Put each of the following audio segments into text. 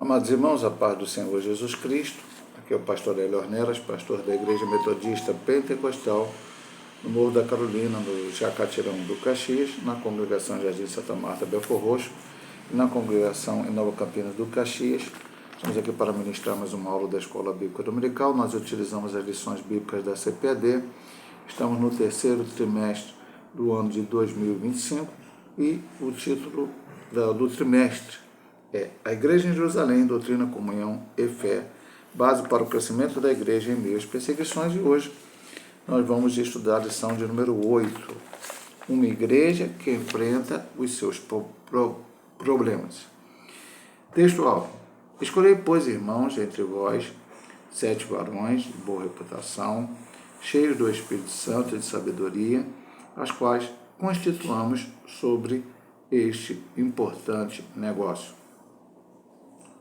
Amados irmãos, a paz do Senhor Jesus Cristo. Aqui é o pastor Hélio Ornelas, pastor da Igreja Metodista Pentecostal, no Morro da Carolina, no Jacatirão do Caxias, na congregação Jardim Santa Marta, Belfor Roxo, e na congregação em Nova Campinas do Caxias. Estamos aqui para ministrar mais uma aula da Escola Bíblica Dominical. Nós utilizamos as lições bíblicas da CPAD. Estamos no terceiro trimestre do ano de 2025 e o título do trimestre é A Igreja em Jerusalém, Doutrina, Comunhão e Fé, base para o crescimento da Igreja em meio às perseguições. E hoje nós vamos estudar a lição de número 8, uma igreja que enfrenta os seus problemas. Textual: Escolhei, pois, irmãos, entre vós 7 varões de boa reputação, cheios do Espírito Santo e de sabedoria, as quais constituamos sobre este importante negócio.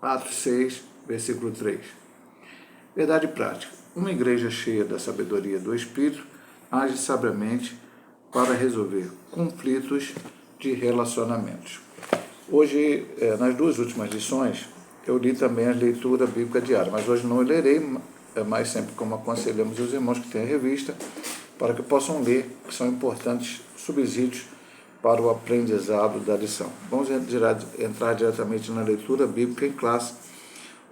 Atos 6, versículo 3. Verdade prática. Uma igreja cheia da sabedoria do Espírito age sabiamente para resolver conflitos de relacionamentos. Hoje, nas duas últimas lições, eu li também a leitura bíblica diária, mas hoje não lerei, mas sempre como aconselhamos os irmãos que têm a revista, para que possam ler, que são importantes subsídios para o aprendizado da lição. Vamos entrar diretamente na leitura bíblica em classe,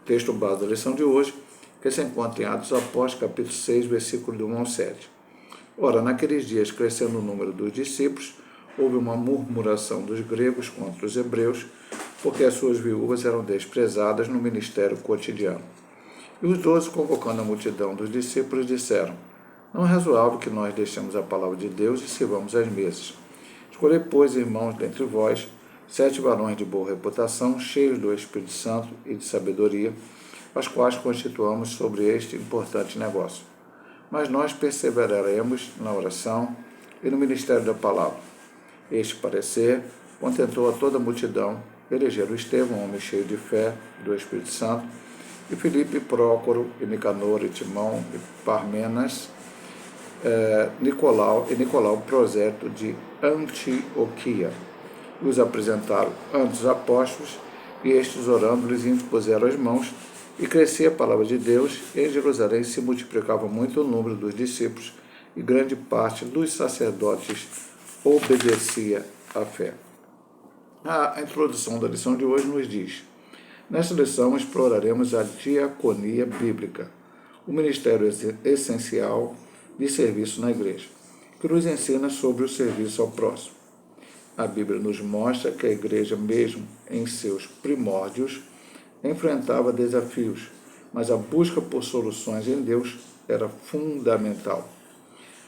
o texto base da lição de hoje, que se encontra em Atos Apóstolos, capítulo 6, versículo de 1 ao 7. Ora, naqueles dias, crescendo o número dos discípulos, houve uma murmuração dos gregos contra os hebreus, porque as suas viúvas eram desprezadas no ministério cotidiano. E os 12, convocando a multidão dos discípulos, disseram: Não é razoável que nós deixemos a palavra de Deus e sirvamos as mesas. Escolhei, pois, irmãos, dentre vós, 7 varões de boa reputação, cheios do Espírito Santo e de sabedoria, as quais constituamos sobre este importante negócio. Mas nós perseveraremos na oração e no ministério da palavra. Este parecer contentou a toda a multidão. Elegeram Estevão, homem cheio de fé do Espírito Santo, e Filipe, Prócoro, e Nicanor, e Timão, e Parmenas, Nicolau, prosélyto de Antioquia. Os apresentaram ante os apóstolos, e estes, orando, lhes impuseram as mãos, e crescia a palavra de Deus, e em Jerusalém se multiplicava muito o número dos discípulos, e grande parte dos sacerdotes obedecia à fé. A introdução da lição de hoje nos diz: nesta lição exploraremos a diaconia bíblica, o ministério essencial de serviço na igreja, que nos ensina sobre o serviço ao próximo. A Bíblia nos mostra que a igreja, mesmo em seus primórdios, enfrentava desafios, mas a busca por soluções em Deus era fundamental.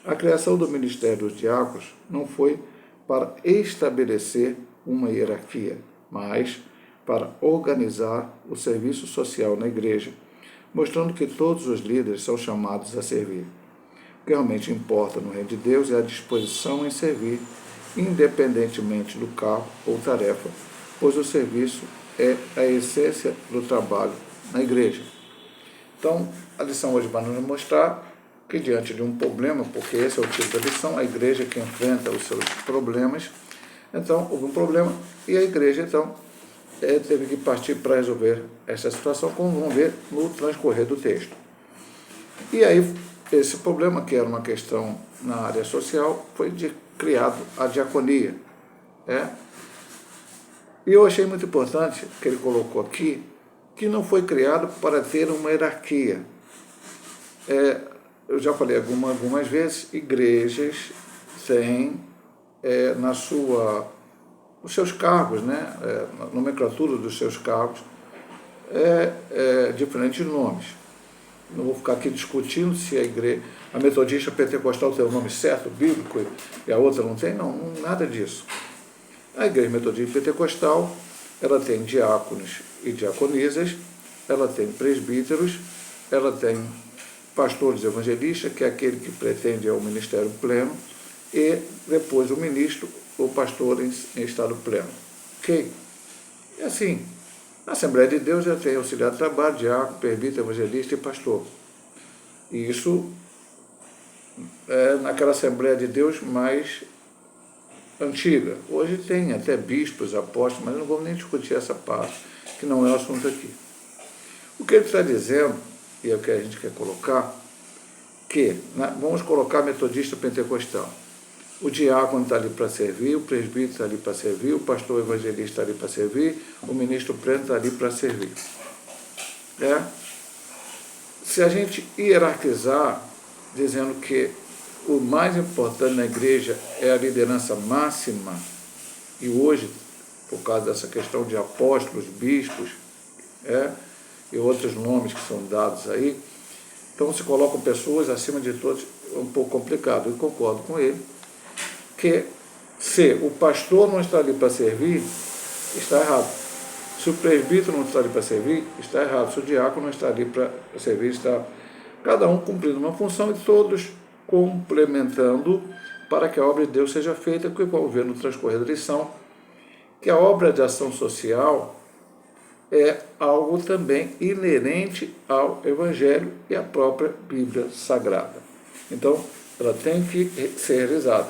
A criação do ministério dos diáconos não foi para estabelecer uma hierarquia, mas para organizar o serviço social na igreja, mostrando que todos os líderes são chamados a servir. O que realmente importa no reino de Deus é a disposição em servir, independentemente do cargo ou tarefa, pois o serviço é a essência do trabalho na igreja. Então, a lição hoje vai nos mostrar que, diante de um problema, porque esse é o tipo da lição, a igreja que enfrenta os seus problemas, então houve um problema e a igreja, então, teve que partir para resolver essa situação, como vamos ver no transcorrer do texto. E aí, esse problema, que era uma questão na área social, foi criado a diaconia. E eu achei muito importante que ele colocou aqui, que não foi criado para ter uma hierarquia. Eu já falei algumas vezes, igrejas têm nos seus cargos, na nomenclatura dos seus cargos, diferentes nomes. Não vou ficar aqui discutindo se a metodista pentecostal tem o nome certo, bíblico, e a outra não tem, não, nada disso. A igreja metodista pentecostal, ela tem diáconos e diaconisas, ela tem presbíteros, ela tem pastores evangelistas, que é aquele que pretende ao ministério pleno, e depois o ministro, o pastor em estado pleno. Ok? E assim, na Assembleia de Deus já tem auxiliar de trabalho, diácono, presbítero, evangelista e pastor. E isso é naquela Assembleia de Deus mais antiga. Hoje tem até bispos, apóstolos, mas não vamos nem discutir essa parte, que não é o assunto aqui. O que ele está dizendo, e é o que a gente quer colocar, que, vamos colocar metodista pentecostal. O diácono está ali para servir, o presbítero está ali para servir, o pastor evangelista está ali para servir, o ministro preto está ali para servir. Se a gente hierarquizar, dizendo que o mais importante na igreja é a liderança máxima, e hoje, por causa dessa questão de apóstolos, bispos, e outros nomes que são dados aí, então se colocam pessoas acima de todos, é um pouco complicado, e concordo com ele, que se o pastor não está ali para servir, está errado. Se o presbítero não está ali para servir, está errado. Se o diácono não está ali para servir, está cada um cumprindo uma função e todos complementando para que a obra de Deus seja feita, que vamos ver no transcorrer da lição, que a obra de ação social é algo também inerente ao Evangelho e à própria Bíblia Sagrada. Então, ela tem que ser realizada.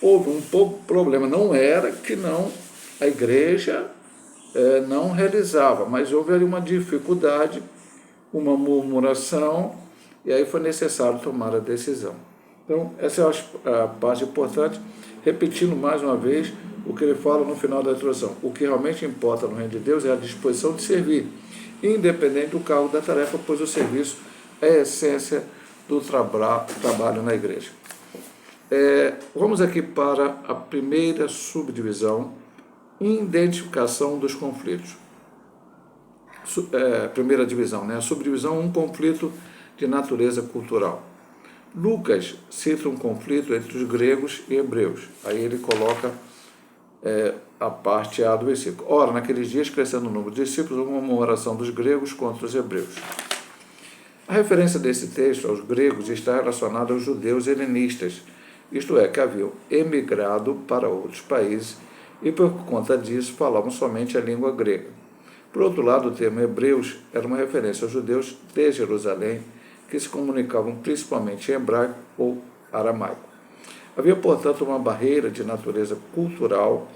Houve um pouco problema, não era que não a igreja não realizava, mas houve ali uma dificuldade, uma murmuração, e aí foi necessário tomar a decisão. Então, essa é a parte importante, repetindo mais uma vez o que ele fala no final da introdução. O que realmente importa no reino de Deus é a disposição de servir, independente do cargo da tarefa, pois o serviço é a essência do trabalho na igreja. Vamos aqui para a primeira subdivisão, identificação dos conflitos. Primeira divisão, a subdivisão, um conflito de natureza cultural. Lucas cita um conflito entre os gregos e hebreus. Aí ele coloca a parte A do versículo. Ora, naqueles dias, crescendo o número de discípulos, houve uma murmuração dos gregos contra os hebreus. A referência desse texto aos gregos está relacionada aos judeus helenistas, isto é, que haviam emigrado para outros países e, por conta disso, falavam somente a língua grega. Por outro lado, o termo hebreus era uma referência aos judeus de Jerusalém, que se comunicavam principalmente em hebraico ou aramaico. Havia, portanto, uma barreira de natureza cultural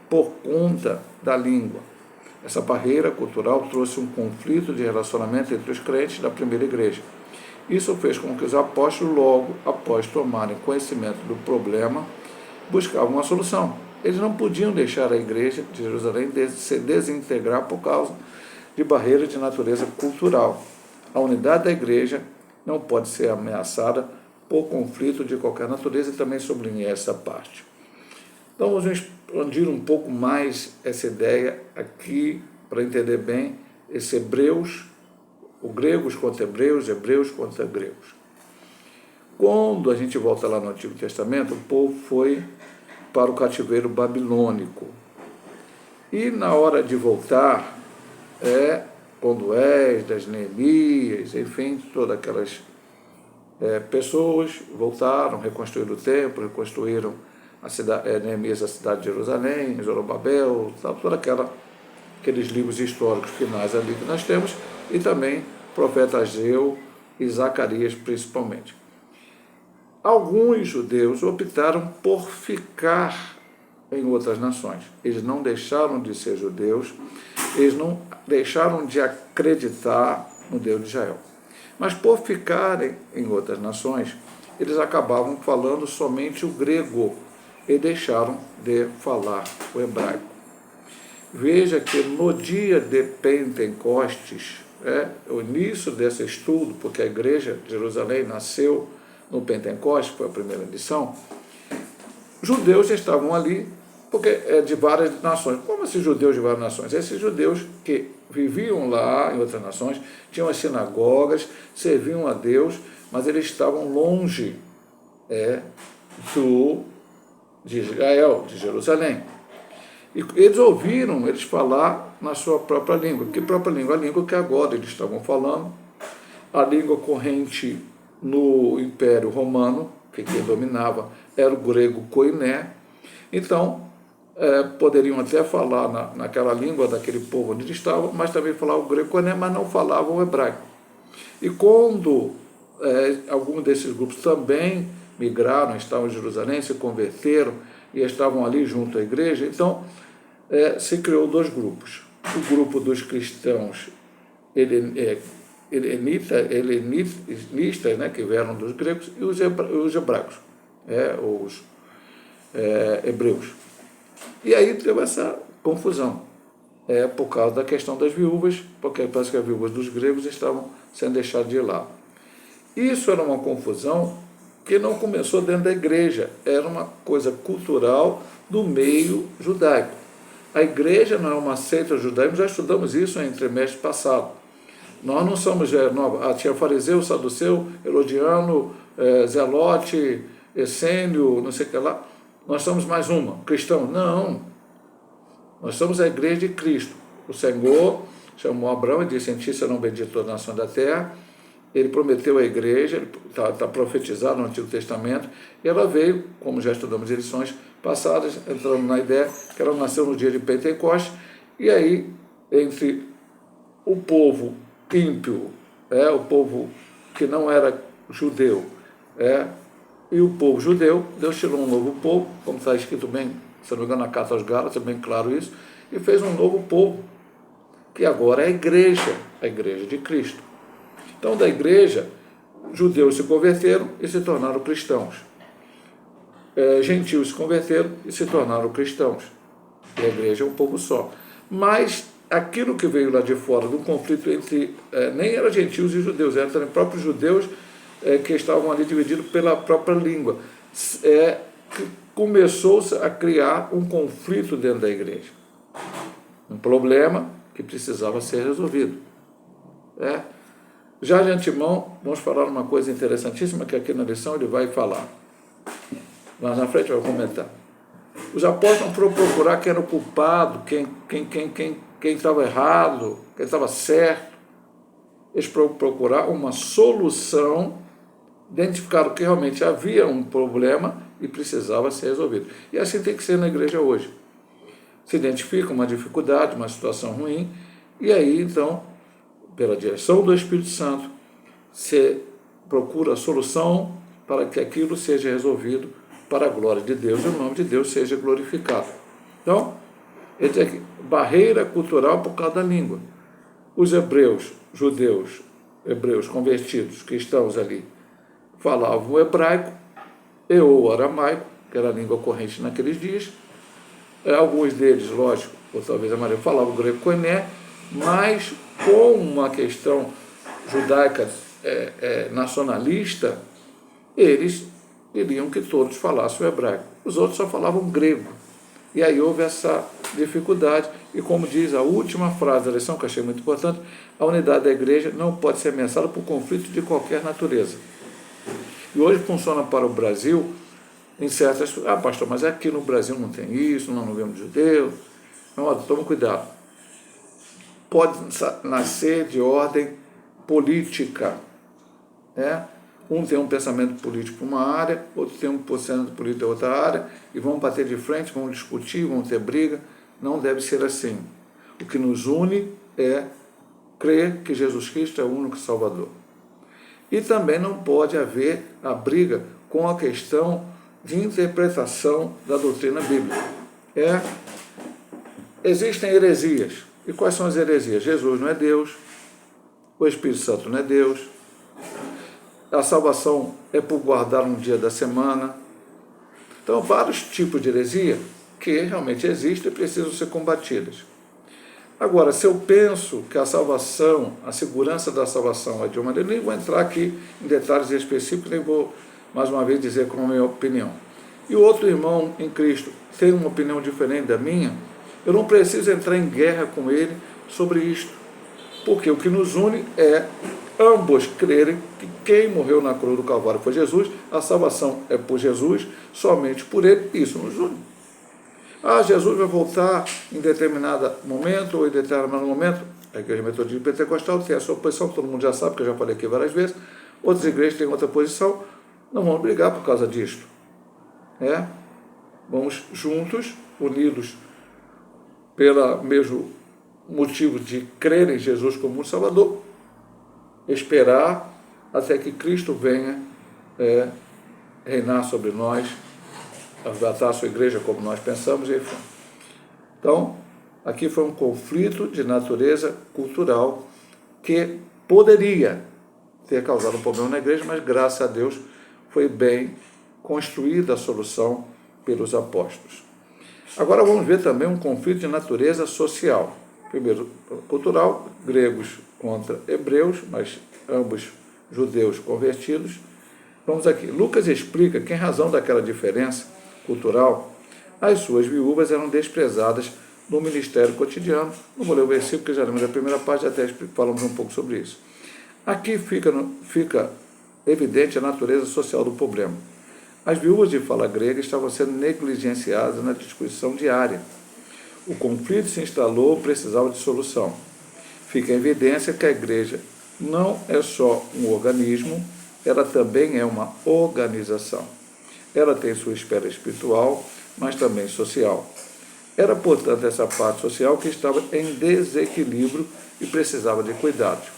por conta da língua. Essa barreira cultural trouxe um conflito de relacionamento entre os crentes da primeira igreja. Isso fez com que os apóstolos, logo após tomarem conhecimento do problema, buscavam uma solução. Eles não podiam deixar a igreja de Jerusalém se desintegrar por causa de barreiras de natureza cultural. A unidade da igreja não pode ser ameaçada por conflito de qualquer natureza, e também sublinhei essa parte. Então, vamos expandir um pouco mais essa ideia aqui, para entender bem esse hebreus, o gregos contra hebreus, hebreus contra gregos. Quando a gente volta lá no Antigo Testamento, o povo foi para o cativeiro babilônico. E na hora de voltar, quando Esdras, Neemias, enfim, todas aquelas pessoas voltaram, reconstruíram o templo, reconstruíram a cidade, Neemias, a cidade de Jerusalém, Zorobabel, todos aqueles livros históricos finais ali que nós temos, e também o profeta Ageu e Zacarias principalmente. Alguns judeus optaram por ficar em outras nações. Eles não deixaram de ser judeus, eles não deixaram de acreditar no Deus de Israel. Mas por ficarem em outras nações, eles acabavam falando somente o grego e deixaram de falar o hebraico. Veja que no dia de Pentecostes, o início desse estudo, porque a igreja de Jerusalém nasceu no Pentecostes, foi a primeira lição, judeus estavam ali, porque é de várias nações. Como esses judeus de várias nações? Esses judeus que viviam lá em outras nações, tinham as sinagogas, serviam a Deus, mas eles estavam longe de Israel, de Jerusalém. E eles ouviram eles falar na sua própria língua. Que própria língua? A língua que agora eles estavam falando, a língua corrente no Império Romano, que quem dominava era o grego koiné. Então, poderiam até falar naquela língua daquele povo onde eles estavam, mas também falar o grego koiné, mas não falavam o hebraico. E quando alguns desses grupos também migraram, estavam em Jerusalém, se converteram e estavam ali junto à igreja, então se criou dois grupos. O grupo dos cristãos helenistas, né, que vieram dos gregos, e os hebraicos, os hebreus. E aí teve essa confusão, por causa da questão das viúvas, porque parece que as viúvas dos gregos estavam sendo deixadas de lado. Isso era uma confusão que não começou dentro da igreja, era uma coisa cultural do meio judaico. A igreja não é uma seita judaica, já estudamos isso em trimestre passado. Nós não somos, tinha fariseu, saduceu, herodiano, zelote, essênio, não sei o que lá. Nós somos mais uma, cristão. Não, nós somos a igreja de Cristo. O Senhor chamou Abraão e disse: em ti serão benditas todas as nações da terra. Ele prometeu à igreja, está profetizado no Antigo Testamento, e ela veio, como já estudamos em lições passadas, entrando na ideia que ela nasceu no dia de Pentecostes, e aí, entre o povo ímpio, o povo que não era judeu, e o povo judeu, Deus tirou um novo povo, como está escrito bem, se não me engano, na carta aos Gálatas, é bem claro isso, e fez um novo povo, que agora é a igreja de Cristo. Então, da igreja, judeus se converteram e se tornaram cristãos. Gentios se converteram e se tornaram cristãos. E a igreja é um povo só. Mas aquilo que veio lá de fora, do conflito entre, nem era gentios e judeus, eram também próprios judeus que estavam ali divididos pela própria língua, que começou a criar um conflito dentro da igreja. Um problema que precisava ser resolvido. Já de antemão, vamos falar uma coisa interessantíssima que aqui na lição ele vai falar. Mas na frente vai comentar. Os apóstolos foram procurar quem era o culpado, quem estava errado, quem estava certo. Eles foram procurar uma solução, identificaram que realmente havia um problema e precisava ser resolvido. E assim tem que ser na igreja hoje. Se identifica uma dificuldade, uma situação ruim, e aí então, pela direção do Espírito Santo, se procura a solução para que aquilo seja resolvido para a glória de Deus e o nome de Deus seja glorificado. Então, barreira cultural por causa da língua. Os judeus hebreus convertidos, cristãos ali, falavam o hebraico ou o aramaico, que era a língua corrente naqueles dias. Alguns deles, lógico, ou talvez a maioria, falavam o grego koiné, mas com uma questão judaica nacionalista, eles queriam que todos falassem o hebraico. Os outros só falavam grego. E aí houve essa dificuldade. E como diz a última frase da lição, que eu achei muito importante, a unidade da igreja não pode ser ameaçada por conflito de qualquer natureza. E hoje funciona para o Brasil em certas... pastor, mas aqui no Brasil não tem isso, nós não vemos judeus. Não, toma cuidado. Pode nascer de ordem política. Um tem um pensamento político para uma área, outro tem um pensamento político para outra área, e vão bater de frente, vão discutir, vão ter briga. Não deve ser assim. O que nos une é crer que Jesus Cristo é o único Salvador. E também não pode haver a briga com a questão de interpretação da doutrina bíblica. Existem heresias. E quais são as heresias? Jesus não é Deus, o Espírito Santo não é Deus, a salvação é por guardar um dia da semana. Então, vários tipos de heresia que realmente existem e precisam ser combatidas. Agora, se eu penso que a salvação, a segurança da salvação é de uma maneira, nem vou entrar aqui em detalhes específicos, nem vou, mais uma vez, dizer como é a minha opinião. E o outro irmão em Cristo tem uma opinião diferente da minha, eu não preciso entrar em guerra com ele sobre isto, porque o que nos une é ambos crerem que quem morreu na cruz do Calvário foi Jesus, a salvação é por Jesus, somente por ele, isso nos une. Jesus vai voltar em determinado momento ou em determinado momento. A Igreja Metodista Pentecostal tem a sua posição, que todo mundo já sabe, que eu já falei aqui várias vezes. Outras igrejas têm outra posição. Não vamos brigar por causa disto. Vamos juntos, unidos pelo mesmo motivo de crer em Jesus como um Salvador, esperar até que Cristo venha reinar sobre nós, arrebatar a sua igreja como nós pensamos. Então, aqui foi um conflito de natureza cultural que poderia ter causado um problema na igreja, mas graças a Deus foi bem construída a solução pelos apóstolos. Agora vamos ver também um conflito de natureza social. Primeiro, cultural, gregos contra hebreus, mas ambos judeus convertidos. Vamos aqui. Lucas explica que, em razão daquela diferença cultural, as suas viúvas eram desprezadas no ministério cotidiano. Não vou ler o versículo, porque já lemos a primeira parte, até falamos um pouco sobre isso. Aqui fica evidente a natureza social do problema. As viúvas de fala grega estavam sendo negligenciadas na discussão diária. O conflito se instalou, precisava de solução. Fica em evidência que a igreja não é só um organismo, ela também é uma organização. Ela tem sua esfera espiritual, mas também social. Era, portanto, essa parte social que estava em desequilíbrio e precisava de cuidados.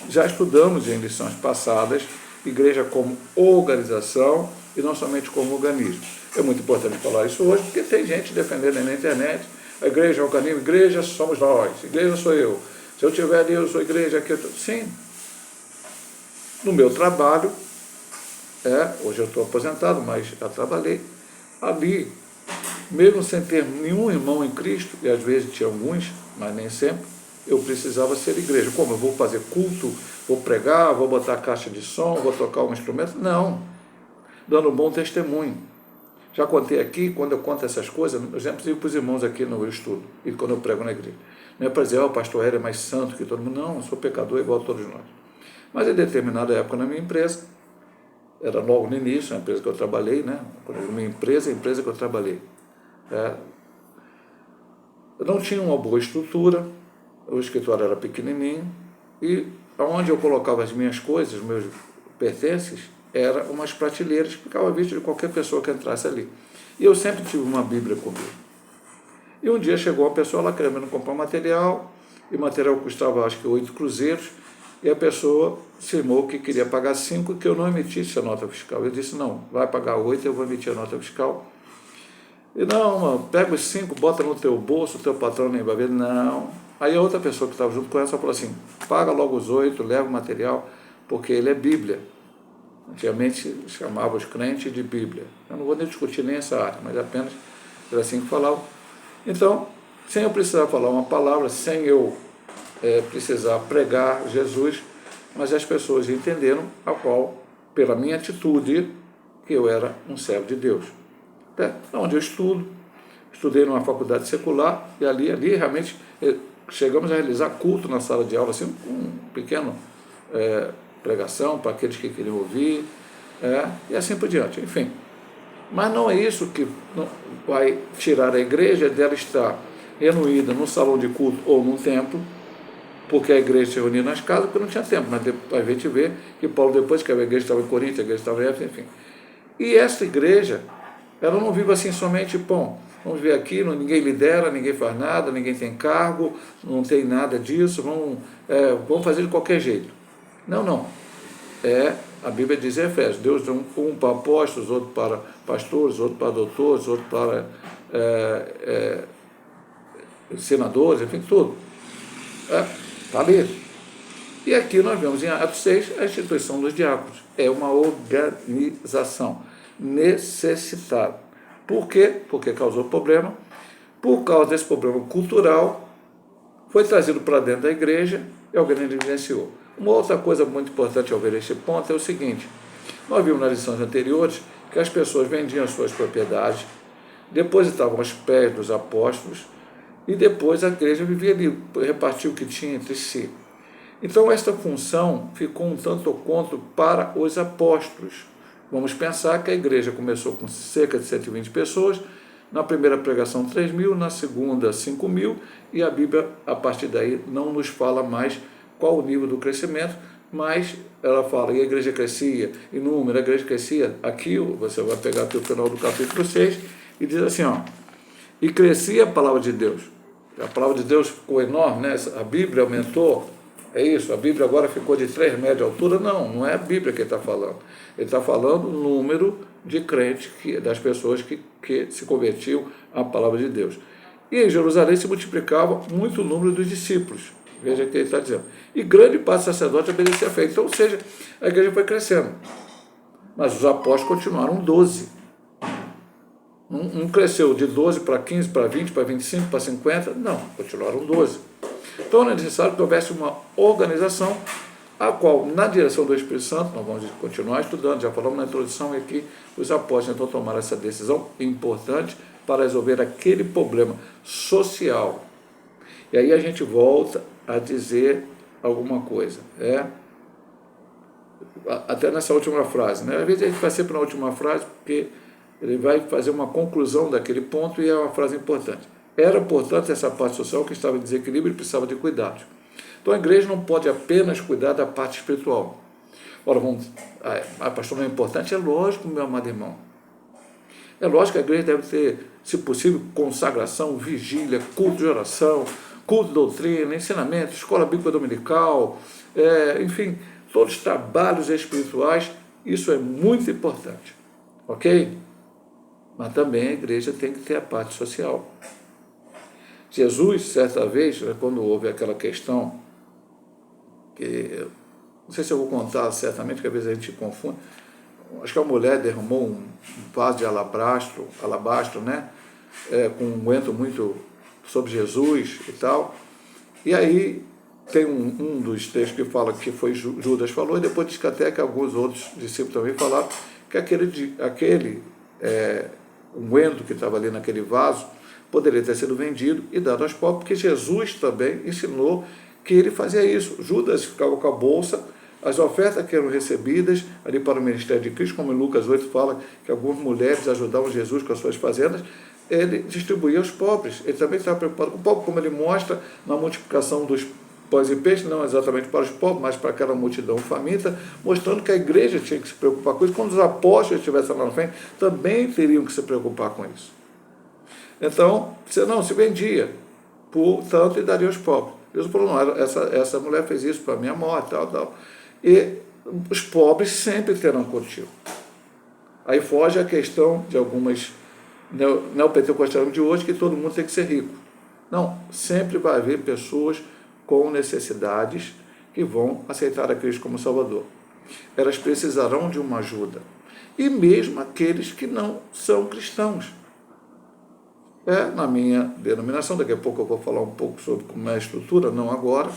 Já estudamos em lições passadas igreja como organização e não somente como organismo. É muito importante falar isso hoje, porque tem gente defendendo aí na internet, a igreja é um organismo, igreja somos nós, igreja sou eu. Se eu tiver ali, eu sou igreja, aqui eu estou. Sim. No meu trabalho, hoje eu estou aposentado, mas já trabalhei ali, mesmo sem ter nenhum irmão em Cristo, e às vezes tinha alguns, mas nem sempre, eu precisava ser igreja. Como? Eu vou fazer culto, vou pregar, vou botar caixa de som, vou tocar um instrumento? Não. Dando um bom testemunho. Já contei aqui, quando eu conto essas coisas, eu sempre digo para os irmãos aqui no estudo, e quando eu prego na igreja. Não é para dizer, o pastor Hélio é mais santo que todo mundo. Não, eu sou pecador igual a todos nós. Mas em determinada época na minha empresa, era logo no início, a empresa que eu trabalhei, né? Minha empresa, a empresa que eu trabalhei. Eu não tinha uma boa estrutura, o escritório era pequenininho, e onde eu colocava as minhas coisas, os meus pertences, eram umas prateleiras que ficavam à vista de qualquer pessoa que entrasse ali. E eu sempre tive uma Bíblia comigo. E um dia chegou uma pessoa lá querendo comprar material, e o material custava acho que 8 cruzeiros, e a pessoa cismou que queria pagar 5 e que eu não emitisse a nota fiscal. Eu disse, não, vai pagar 8, eu vou emitir a nota fiscal. E não, mano, pega os 5, bota no teu bolso, o teu patrão nem vai ver. Não. Aí a outra pessoa que estava junto com ela falou assim, paga logo os 8, leva o material, porque ele é Bíblia. Antigamente chamava os crentes de Bíblia. Eu não vou nem discutir nem essa área, mas apenas era assim que falavam. Então, sem eu precisar falar uma palavra, sem eu precisar pregar Jesus, mas as pessoas entenderam a qual, pela minha atitude, que eu era um servo de Deus. Onde eu estudei numa faculdade secular, e ali realmente chegamos a realizar culto na sala de aula, assim, com um pequeno pregação para aqueles que queriam ouvir, e assim por diante, enfim. Mas não é isso que vai tirar a igreja dela estar reunida num salão de culto ou num templo, porque a igreja se reunia nas casas, porque não tinha tempo, mas depois a gente vê que Paulo, depois que a igreja estava em Corinto, a igreja estava em Éfeso, enfim. E essa igreja, ela não vive assim somente, vamos ver aqui, ninguém lidera, ninguém faz nada, ninguém tem cargo, não tem nada disso, vamos fazer de qualquer jeito. Não. A Bíblia diz em Efésios, Deus deu um para apóstolos, outro para pastores, outro para doutores, outro para senadores, enfim, tudo. Está ali. E aqui nós vemos em Atos 6 a instituição dos diáconos. É uma organização necessitada. Por quê? Porque causou problema. Por causa desse problema cultural, foi trazido para dentro da igreja e alguém negligenciou. Uma outra coisa muito importante ao ver este ponto é o seguinte, nós vimos nas lições anteriores que as pessoas vendiam suas propriedades, depositavam aos pés dos apóstolos e depois a igreja vivia ali, repartia o que tinha entre si. Então esta função ficou um tanto quanto para os apóstolos. Vamos pensar que a igreja começou com cerca de 120 pessoas, na primeira pregação 3.000, na segunda 5.000, e a Bíblia, a partir daí, não nos fala mais qual o nível do crescimento, mas ela fala, e a igreja crescia, em número, a igreja crescia, aqui você vai pegar até o final do capítulo 6, e diz assim, e crescia a palavra de Deus. A palavra de Deus ficou enorme, né? A Bíblia aumentou, é isso, a Bíblia agora ficou de 3 metros de altura, não é a Bíblia que ele está falando. Ele está falando o número de crentes, das pessoas que se convertiam à palavra de Deus. E em Jerusalém se multiplicava muito o número dos discípulos. Veja o que ele está dizendo. E grande parte dos sacerdotes obedecia a fé. Então, ou seja, a igreja foi crescendo. Mas os apóstolos continuaram 12. Não cresceu de 12 para 15, para 20, para 25, para 50. Não, continuaram 12. Então é necessário que houvesse uma organização a qual, na direção do Espírito Santo, nós vamos continuar estudando, já falamos na introdução aqui, os apóstolos então tomaram essa decisão importante para resolver aquele problema social. E aí a gente volta a dizer alguma coisa, até nessa última frase, né? Às vezes a gente vai sempre na última frase, porque ele vai fazer uma conclusão daquele ponto e é uma frase importante. Era, portanto, essa parte social que estava em desequilíbrio e precisava de cuidados. Então a igreja não pode apenas cuidar da parte espiritual. Ora, pastor, não é importante? É lógico, meu amado irmão. É lógico que a igreja deve ter, se possível, consagração, vigília, culto de oração, culto de doutrina, ensinamento, escola bíblica dominical, enfim, todos os trabalhos espirituais, isso é muito importante, ok? Mas também a igreja tem que ter a parte social. Jesus, certa vez, quando houve aquela questão, que não sei se eu vou contar certamente, que às vezes a gente confunde, acho que a mulher derramou um vaso de alabastro, né, com um unguento muito sobre Jesus e tal, e aí tem um dos textos que fala que foi Judas falou, e depois diz que até que alguns outros discípulos também falaram que aquele unguento que estava ali naquele vaso poderia ter sido vendido e dado aos pobres, porque Jesus também ensinou que ele fazia isso. Judas ficava com a bolsa, as ofertas que eram recebidas ali para o ministério de Cristo, como em Lucas 8 fala que algumas mulheres ajudavam Jesus com as suas fazendas, ele distribuía aos pobres. Ele também estava preocupado com o pobre, como ele mostra na multiplicação dos pães e peixes, não exatamente para os pobres, mas para aquela multidão faminta, mostrando que a igreja tinha que se preocupar com isso. Quando os apóstolos estivessem lá na frente, também teriam que se preocupar com isso. Então, se vendia por tanto e daria aos pobres. Jesus falou, não, essa mulher fez isso para a minha morte, tal. E os pobres sempre terão contigo. Aí foge a questão de algumas neopentecostais de hoje, que todo mundo tem que ser rico. Não, sempre vai haver pessoas com necessidades que vão aceitar a Cristo como Salvador. Elas precisarão de uma ajuda. E mesmo aqueles que não são cristãos. Na minha denominação, daqui a pouco eu vou falar um pouco sobre como é a estrutura, não agora,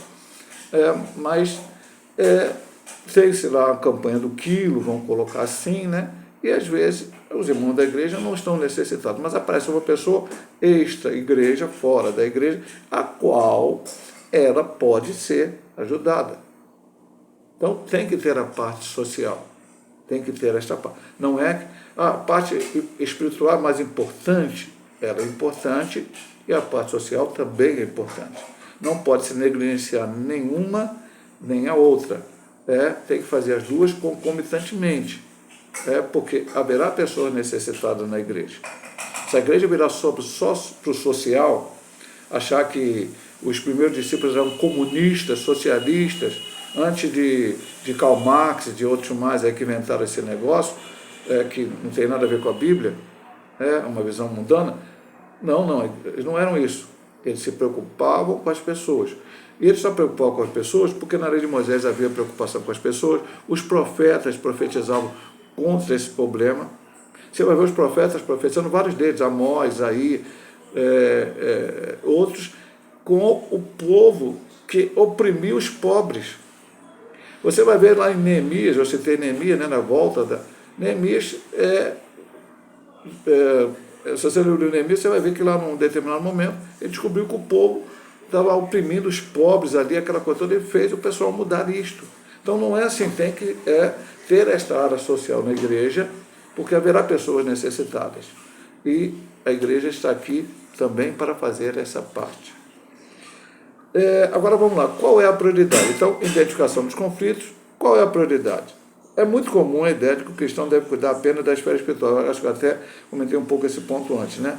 mas tem-se lá a campanha do quilo, vão colocar assim, né? E às vezes os irmãos da igreja não estão necessitados, mas aparece uma pessoa extra-igreja, fora da igreja, a qual ela pode ser ajudada. Então tem que ter a parte social, tem que ter esta parte. Não é que a parte espiritual mais importante, ela é importante e a parte social também é importante. Não pode se negligenciar nenhuma nem a outra. Tem que fazer as duas concomitantemente. Porque haverá pessoas necessitadas na igreja. Se a igreja virar só para o social, achar que os primeiros discípulos eram comunistas, socialistas, antes de Karl Marx e de outros mais aí que inventaram esse negócio, que não tem nada a ver com a Bíblia, uma visão mundana. Não, eles não eram isso. Eles se preocupavam com as pessoas. E eles só preocupavam com as pessoas porque na lei de Moisés havia preocupação com as pessoas. Os profetas profetizavam contra esse problema. Você vai ver os profetas profetizando, vários deles, Amós, Isaías, outros, com o povo que oprimia os pobres. Você vai ver lá em Neemias, eu citei Neemias, na volta da Neemias, se você ler o Neemias, você vai ver que lá num determinado momento ele descobriu que o povo estava oprimindo os pobres ali, aquela coisa toda, ele fez o pessoal mudar isto. Então não é assim, tem que ter esta área social na igreja, porque haverá pessoas necessitadas. E a igreja está aqui também para fazer essa parte. Agora vamos lá, qual é a prioridade? Então, identificação dos conflitos, qual é a prioridade? É muito comum a ideia de que o cristão deve cuidar apenas da esfera espiritual. Eu acho que eu até comentei um pouco esse ponto antes, né?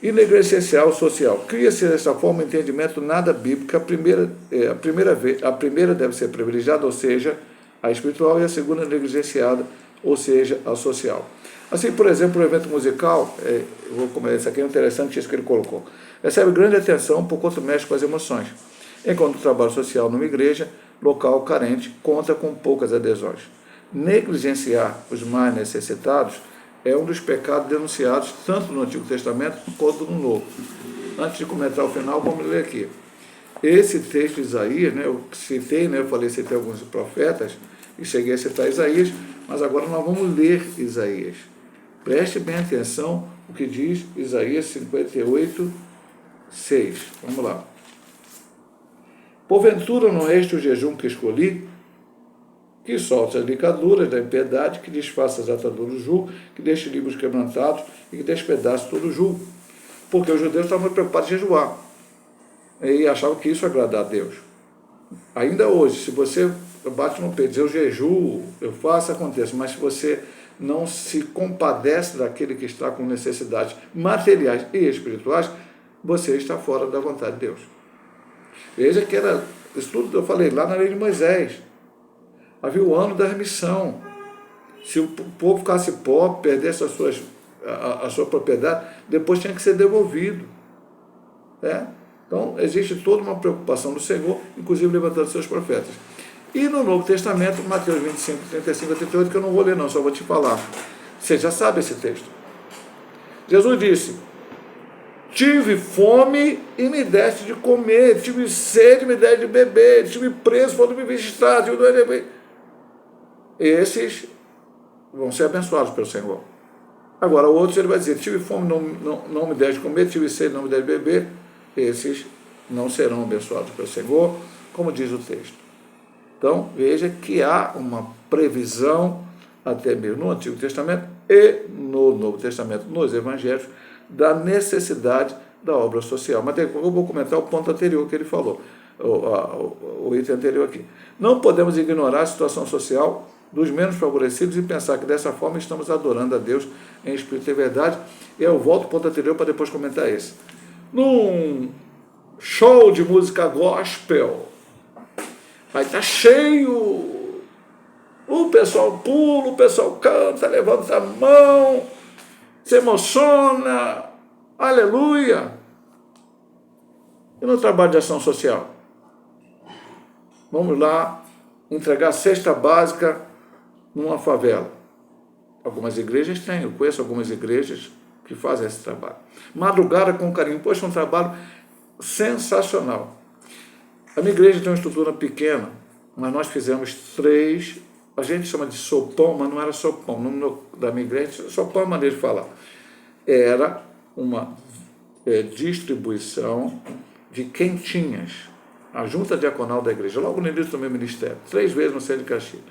E na igreja essencial, social. Cria-se dessa forma um entendimento nada bíblico. A primeira deve ser privilegiada, ou seja, a espiritual, e a segunda negligenciada, ou seja, a social. Assim, por exemplo, o evento musical, esse aqui é interessante isso que ele colocou, recebe grande atenção por quanto mexe com as emoções. enquanto o trabalho social numa igreja local carente conta com poucas adesões. Negligenciar os mais necessitados é um dos pecados denunciados tanto no Antigo Testamento quanto no Novo. Antes de comentar o final, vamos ler aqui. Esse texto de Isaías, eu citei, eu citei alguns profetas e cheguei a citar Isaías, mas agora nós vamos ler Isaías. Preste bem atenção o que diz Isaías 58, 6. Vamos lá. Porventura não é este o jejum que escolhi? Que solte as ligaduras da impiedade, que desfaça as ataduras do jugo, que deixe livros quebrantados e que despedace todo o jugo. Porque os judeus estavam preparados a jejuar e achavam que isso agradava a Deus. Ainda hoje, se você bate no peito, diz, eu jejuo, eu faço, acontece, mas se você não se compadece daquele que está com necessidades materiais e espirituais, você está fora da vontade de Deus. Veja que era isso tudo que eu falei lá na lei de Moisés. Havia o ano da remissão. Se o povo ficasse pobre, perdesse a sua propriedade, depois tinha que ser devolvido. Então, existe toda uma preocupação do Senhor, inclusive levantando seus profetas. E no Novo Testamento, Mateus 25, 35 a 38, que eu não vou ler não, só vou te falar. Você já sabe esse texto. Jesus disse, tive fome e me deste de comer, tive sede e me deste de beber, tive preso, foram me visitar, tive doente de beber. Esses vão ser abençoados pelo Senhor. Agora, outros ele vai dizer, tive fome, não me deste de comer, tive sede, não me deste de beber. Esses não serão abençoados pelo Senhor, como diz o texto. Então, veja que há uma previsão, até mesmo no Antigo Testamento e no Novo Testamento, nos Evangelhos, da necessidade da obra social. Mas depois eu vou comentar o ponto anterior que ele falou, o item anterior aqui. Não podemos ignorar a situação social dos menos favorecidos e pensar que dessa forma estamos adorando a Deus em espírito e verdade. E eu volto ao ponto anterior para depois comentar esse. Num show de música gospel, vai estar cheio, o pessoal pula, o pessoal canta, levanta a mão, se emociona, aleluia. E no trabalho de ação social? Vamos lá entregar cesta básica numa favela. Algumas igrejas têm, eu conheço algumas igrejas que fazem esse trabalho. Madrugada com carinho, poxa, um trabalho sensacional. A minha igreja tem uma estrutura pequena, mas nós fizemos 3, a gente chama de sopão, mas não era sopão, o nome da minha igreja, sopão é uma maneira de falar. Era uma distribuição de quentinhas, a junta diaconal da igreja, logo no início do meu ministério, 3 vezes no centro de Caxias.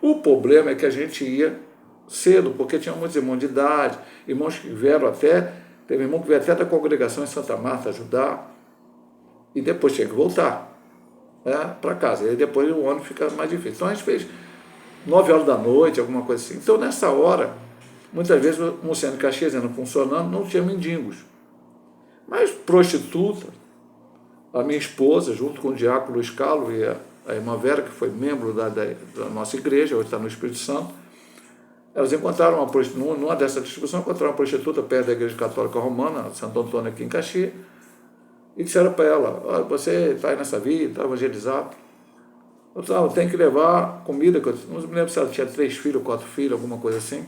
O problema é que a gente ia cedo, porque tinha muitos irmãos de idade, irmãos que vieram teve irmão que veio até da congregação em Santa Marta ajudar, e depois tinha que voltar para casa, e depois o ano fica mais difícil. Então a gente fez 9 horas da noite, alguma coisa assim. Então nessa hora, muitas vezes no centro de Caxias ainda funcionando, não tinha mendigos. Mas prostituta, a minha esposa, junto com o diácono Luiz Carlos e a irmã Vera, que foi membro da nossa igreja, hoje está no Espírito Santo, elas encontraram uma prostituta, numa dessa distribuição, encontraram uma prostituta perto da Igreja Católica Romana, Santo Antônio, aqui em Caxias, e disseram para ela, você está aí nessa vida, está evangelizado, eu tenho que levar comida, não me lembro se ela tinha 3 filhos, 4 filhos, alguma coisa assim,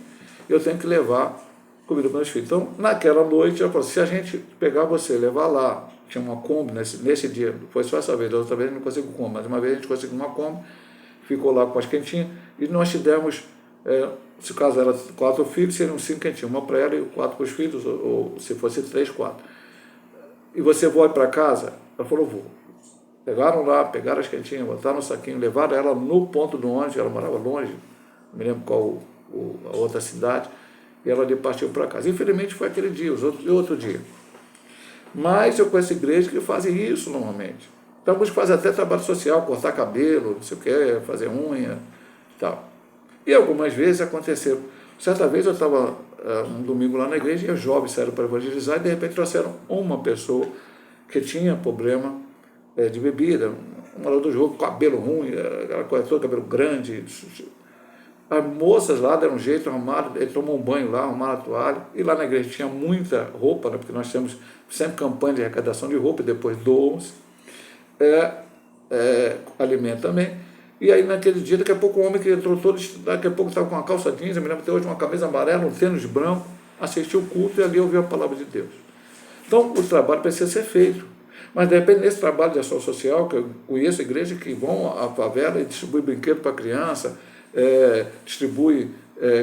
eu tenho que levar comida para meus filhos. Então, naquela noite, ela falou, se a gente pegar você, levar lá, tinha uma Kombi nesse dia, foi só essa vez, da outra vez a gente não conseguiu Kombi, mas uma vez a gente conseguiu uma Kombi, ficou lá com as quentinhas, e nós te demos, se o caso era 4 filhos, seriam 5 quentinhas, uma para ela e 4 para os filhos, ou se fosse 3, 4. E você vai para casa? Ela falou, vou. Pegaram lá, pegaram as quentinhas, botaram no saquinho, levaram ela no ponto do ônibus, ela morava longe, não me lembro qual a outra cidade, e ela ali partiu para casa. Infelizmente foi aquele dia, outro dia. Mas eu conheço igrejas que fazem isso normalmente. Então, alguns fazem até trabalho social, cortar cabelo, não sei o que, fazer unha e tal. E algumas vezes aconteceu. Certa vez eu estava um domingo lá na igreja e os jovens saíram para evangelizar e de repente trouxeram uma pessoa que tinha problema de bebida, um maluco do jogo, cabelo ruim, aquela coisa toda, cabelo grande. As moças lá deram um jeito, arrumaram, ele tomou um banho lá, arrumaram a toalha, e lá na igreja tinha muita roupa, porque nós temos sempre campanha de arrecadação de roupa e depois doam-se. alimento também. E aí naquele dia, daqui a pouco o homem que entrou todo, daqui a pouco estava com uma calça jeans, eu me lembro até hoje, uma camisa amarela, um tênis branco, assistiu o culto e ali ouviu a palavra de Deus. Então o trabalho precisa ser feito. Mas de repente nesse trabalho de ação social, que eu conheço igrejas que vão à favela e distribuem brinquedo para criança, distribui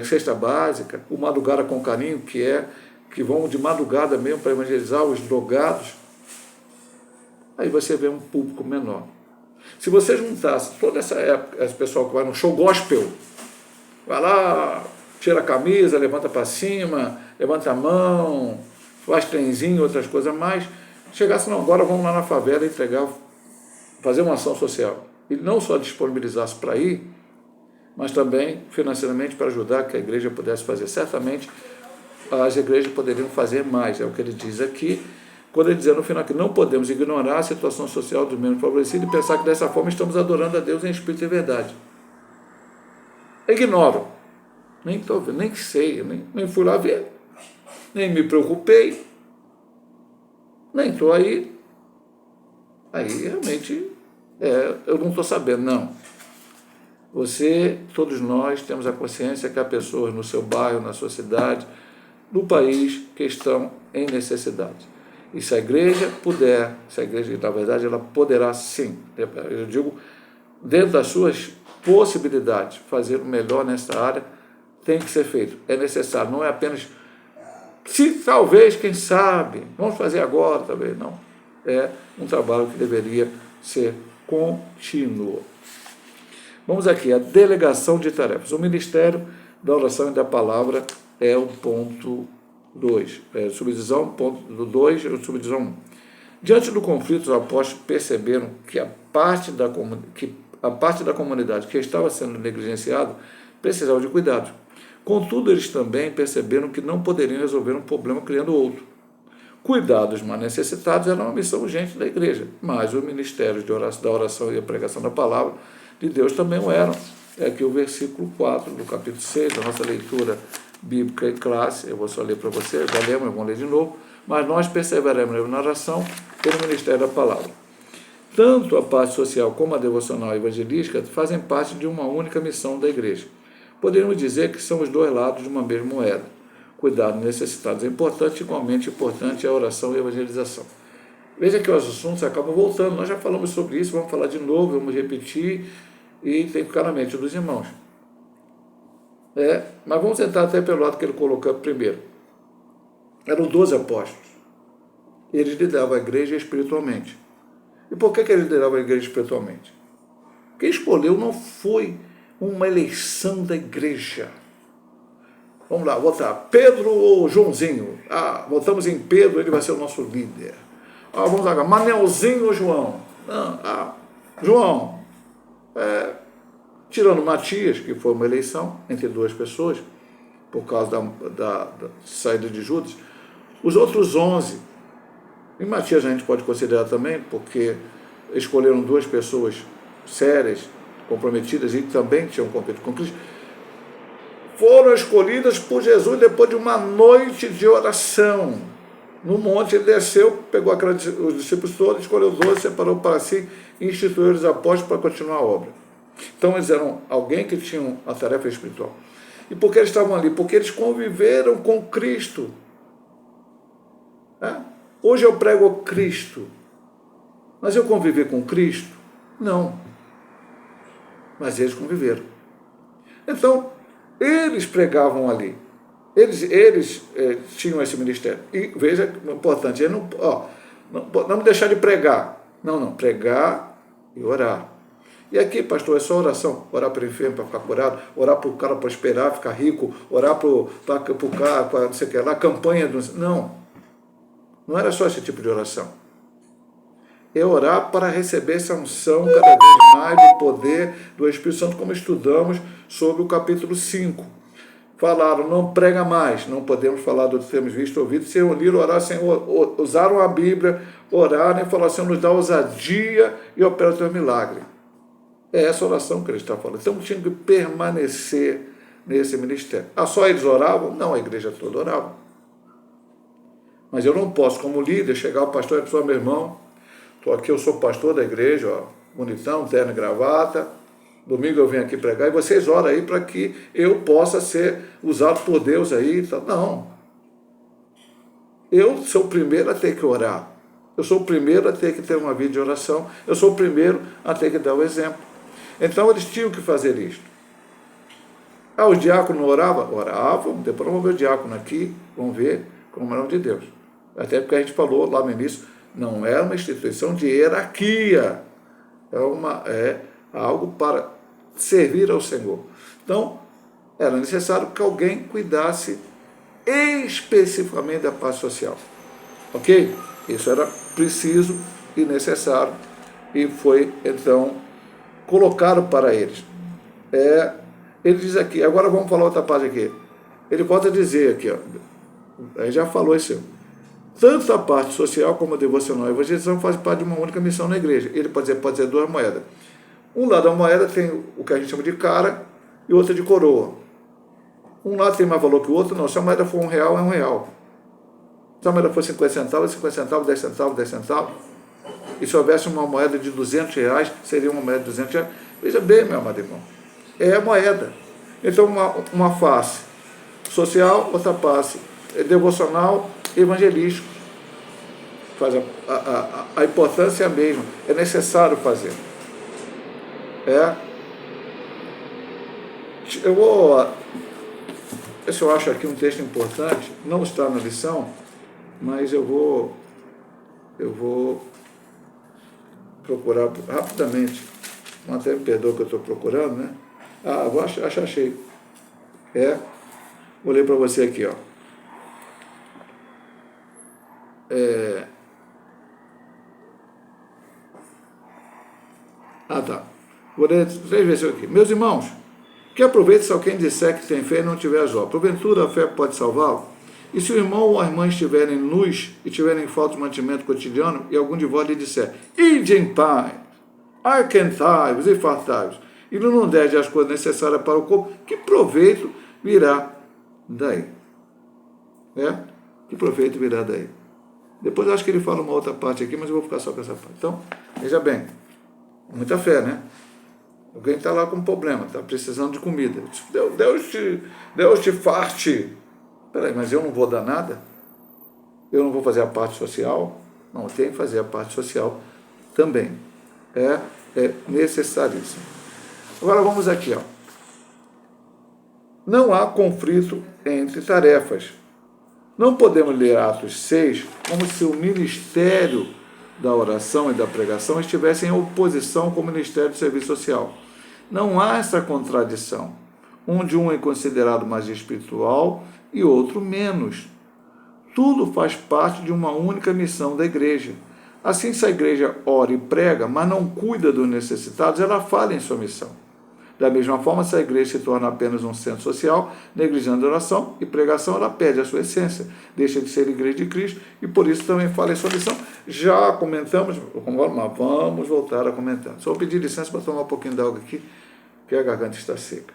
cesta básica, o Madrugada com Carinho, que vão de madrugada mesmo para evangelizar os drogados, aí você vê um público menor. Se você juntasse toda essa época, esse pessoal que vai no show gospel, vai lá, tira a camisa, levanta para cima, levanta a mão, faz trenzinho, outras coisas mais, chegasse, não, agora vamos lá na favela entregar, fazer uma ação social. E não só disponibilizasse para ir, mas também financeiramente para ajudar que a igreja pudesse fazer. Certamente as igrejas poderiam fazer mais, é o que ele diz aqui, quando ele diz no final que não podemos ignorar a situação social dos menos favorecidos e pensar que dessa forma estamos adorando a Deus em espírito e verdade. Ignoro, nem estou vendo, nem sei, nem fui lá ver, nem me preocupei, nem estou aí realmente eu não estou sabendo, não. Você, todos nós, temos a consciência que há pessoas no seu bairro, na sua cidade, no país, que estão em necessidade. E se a igreja puder, na verdade, ela poderá sim, eu digo, dentro das suas possibilidades, fazer o melhor nessa área, tem que ser feito. É necessário, não é apenas, se talvez, quem sabe, vamos fazer agora, talvez, não. É um trabalho que deveria ser contínuo. Vamos aqui, a delegação de tarefas. O Ministério da Oração e da Palavra é o ponto 2, subdivisão, ponto 2, subdivisão 1. Diante do conflito, os apóstolos perceberam que a parte da comunidade que estava sendo negligenciada precisava de cuidado. Contudo, eles também perceberam que não poderiam resolver um problema criando outro. Cuidar dos mais necessitados era uma missão urgente da igreja, mas o ministério da oração e a pregação da palavra de Deus também o eram. É aqui o versículo 4 do capítulo 6, da nossa leitura bíblica e classe, eu vou só ler para vocês, já lemos, vamos ler de novo, mas nós perseveraremos na oração e no ministério da palavra. Tanto a parte social como a devocional e evangelística fazem parte de uma única missão da igreja. Poderíamos dizer que são os dois lados de uma mesma moeda. Cuidar dos necessitados é importante, igualmente importante é a oração e a evangelização. Veja que os assuntos acabam voltando, nós já falamos sobre isso, vamos falar de novo, vamos repetir, e tem que ficar na mente dos irmãos. Mas vamos entrar até pelo lado que ele colocou primeiro. Eram 12 apóstolos. Eles lideravam a igreja espiritualmente. E por que eles lideravam a igreja espiritualmente? Quem escolheu não foi uma eleição da igreja. Vamos lá, votar Pedro ou Joãozinho. Votamos em Pedro, ele vai ser o nosso líder. Vamos lá, Manelzinho ou João. João. Tirando Matias, que foi uma eleição entre duas pessoas, por causa da saída de Judas, os outros 11, e Matias a gente pode considerar também, porque escolheram duas pessoas sérias, comprometidas e também tinham compromisso com Cristo, foram escolhidas por Jesus depois de uma noite de oração. No monte ele desceu, pegou os discípulos todos, escolheu 12, separou para si e instituiu os apóstolos para continuar a obra. Então eles eram alguém que tinham a tarefa espiritual. E por que eles estavam ali? Porque eles conviveram com Cristo. Hoje eu prego Cristo, mas eu convivi com Cristo? Não. Mas eles conviveram. Então, eles pregavam ali. Eles tinham esse ministério. E veja, importante, não vamos deixar de pregar. Não, pregar e orar. E aqui, pastor, é só oração. Orar para o enfermo, para ficar curado, orar para o cara prosperar, ficar rico, orar para o cara, não sei o que lá, campanha. Não era só esse tipo de oração. É orar para receber essa unção cada vez mais do poder do Espírito Santo, como estudamos sobre o capítulo 5. Falaram, não prega mais, não podemos falar do que temos visto, ouvido, se reuniram, orar, Senhor, usaram a Bíblia, oraram e falaram, Senhor, nos dá ousadia e opera o teu milagre. É essa oração que ele está falando. Então tinha que permanecer nesse ministério. Só eles oravam? Não, a igreja toda orava. Mas eu não posso, como líder, chegar ao pastor e dizer, meu irmão, estou aqui, eu sou pastor da igreja, bonitão, terno e gravata. Domingo eu venho aqui pregar e vocês oram aí para que eu possa ser usado por Deus aí. Não. Eu sou o primeiro a ter que orar. Eu sou o primeiro a ter que ter uma vida de oração. Eu sou o primeiro a ter que dar o exemplo. Então eles tinham que fazer isto. Os diáconos oravam? Oravam. Depois vamos ver o diácono aqui. Vamos ver como é o nome de Deus. Até porque a gente falou lá no início, não é uma instituição de hierarquia. É algo para servir ao Senhor. Então, era necessário que alguém cuidasse especificamente da parte social. Ok? Isso era preciso e necessário e foi, então, colocado para eles. Ele diz aqui, agora vamos falar outra parte aqui. Ele volta a dizer aqui, aí já falou isso. Tanto a parte social como a devocional e a evangelização fazem parte de uma única missão na igreja. Ele pode dizer duas moedas. Um lado da moeda tem o que a gente chama de cara e outro de coroa. Um lado tem mais valor que o outro, não. Se a moeda for R$1, é R$1. Se a moeda for 50 centavos, é 50 centavos, 10 centavos, 10 centavos. E se houvesse uma moeda de R$200, seria uma moeda de R$200. Veja bem, meu amado irmão, é a moeda. Então, uma face social, outra face devocional, evangelístico. Faz a importância é a mesma. É necessário fazer. Eu vou... Esse eu acho aqui um texto importante, não está na lição, mas eu vou procurar rapidamente. Até me perdoa que eu estou procurando, né? Achei. Vou ler para você aqui, ó. Tá. Vou ler 3 versículos aqui. Meus irmãos, que aproveite se alguém disser que tem fé e não tiver as obras. Porventura a fé pode salvá-lo? E se o irmão ou a irmã estiverem nus e tiverem falta de mantimento cotidiano, e algum de vós lhe disser, ide em paz, aquentai-vos e fartai-vos, e não der as coisas necessárias para o corpo, que proveito virá daí? Que proveito virá daí? Depois eu acho que ele fala uma outra parte aqui, mas eu vou ficar só com essa parte. Então, veja bem, muita fé, né? Alguém está lá com um problema, está precisando de comida. Deus te farte. Peraí, mas eu não vou dar nada? Eu não vou fazer a parte social? Não, tem que fazer a parte social também. É necessaríssimo. Agora vamos aqui, ó. Não há conflito entre tarefas. Não podemos ler Atos 6 como se o ministério da oração e da pregação estivessem em oposição com o ministério do serviço social. Não há essa contradição, onde um é considerado mais espiritual e outro menos. Tudo faz parte de uma única missão da igreja. Assim, se a igreja ora e prega, mas não cuida dos necessitados, ela falha em sua missão. Da mesma forma, se a igreja se torna apenas um centro social, negligenciando a oração e pregação, ela perde a sua essência, deixa de ser igreja de Cristo e por isso também falha em sua missão. Já comentamos, mas vamos voltar a comentar. Só vou pedir licença para tomar um pouquinho de água aqui, porque a garganta está seca.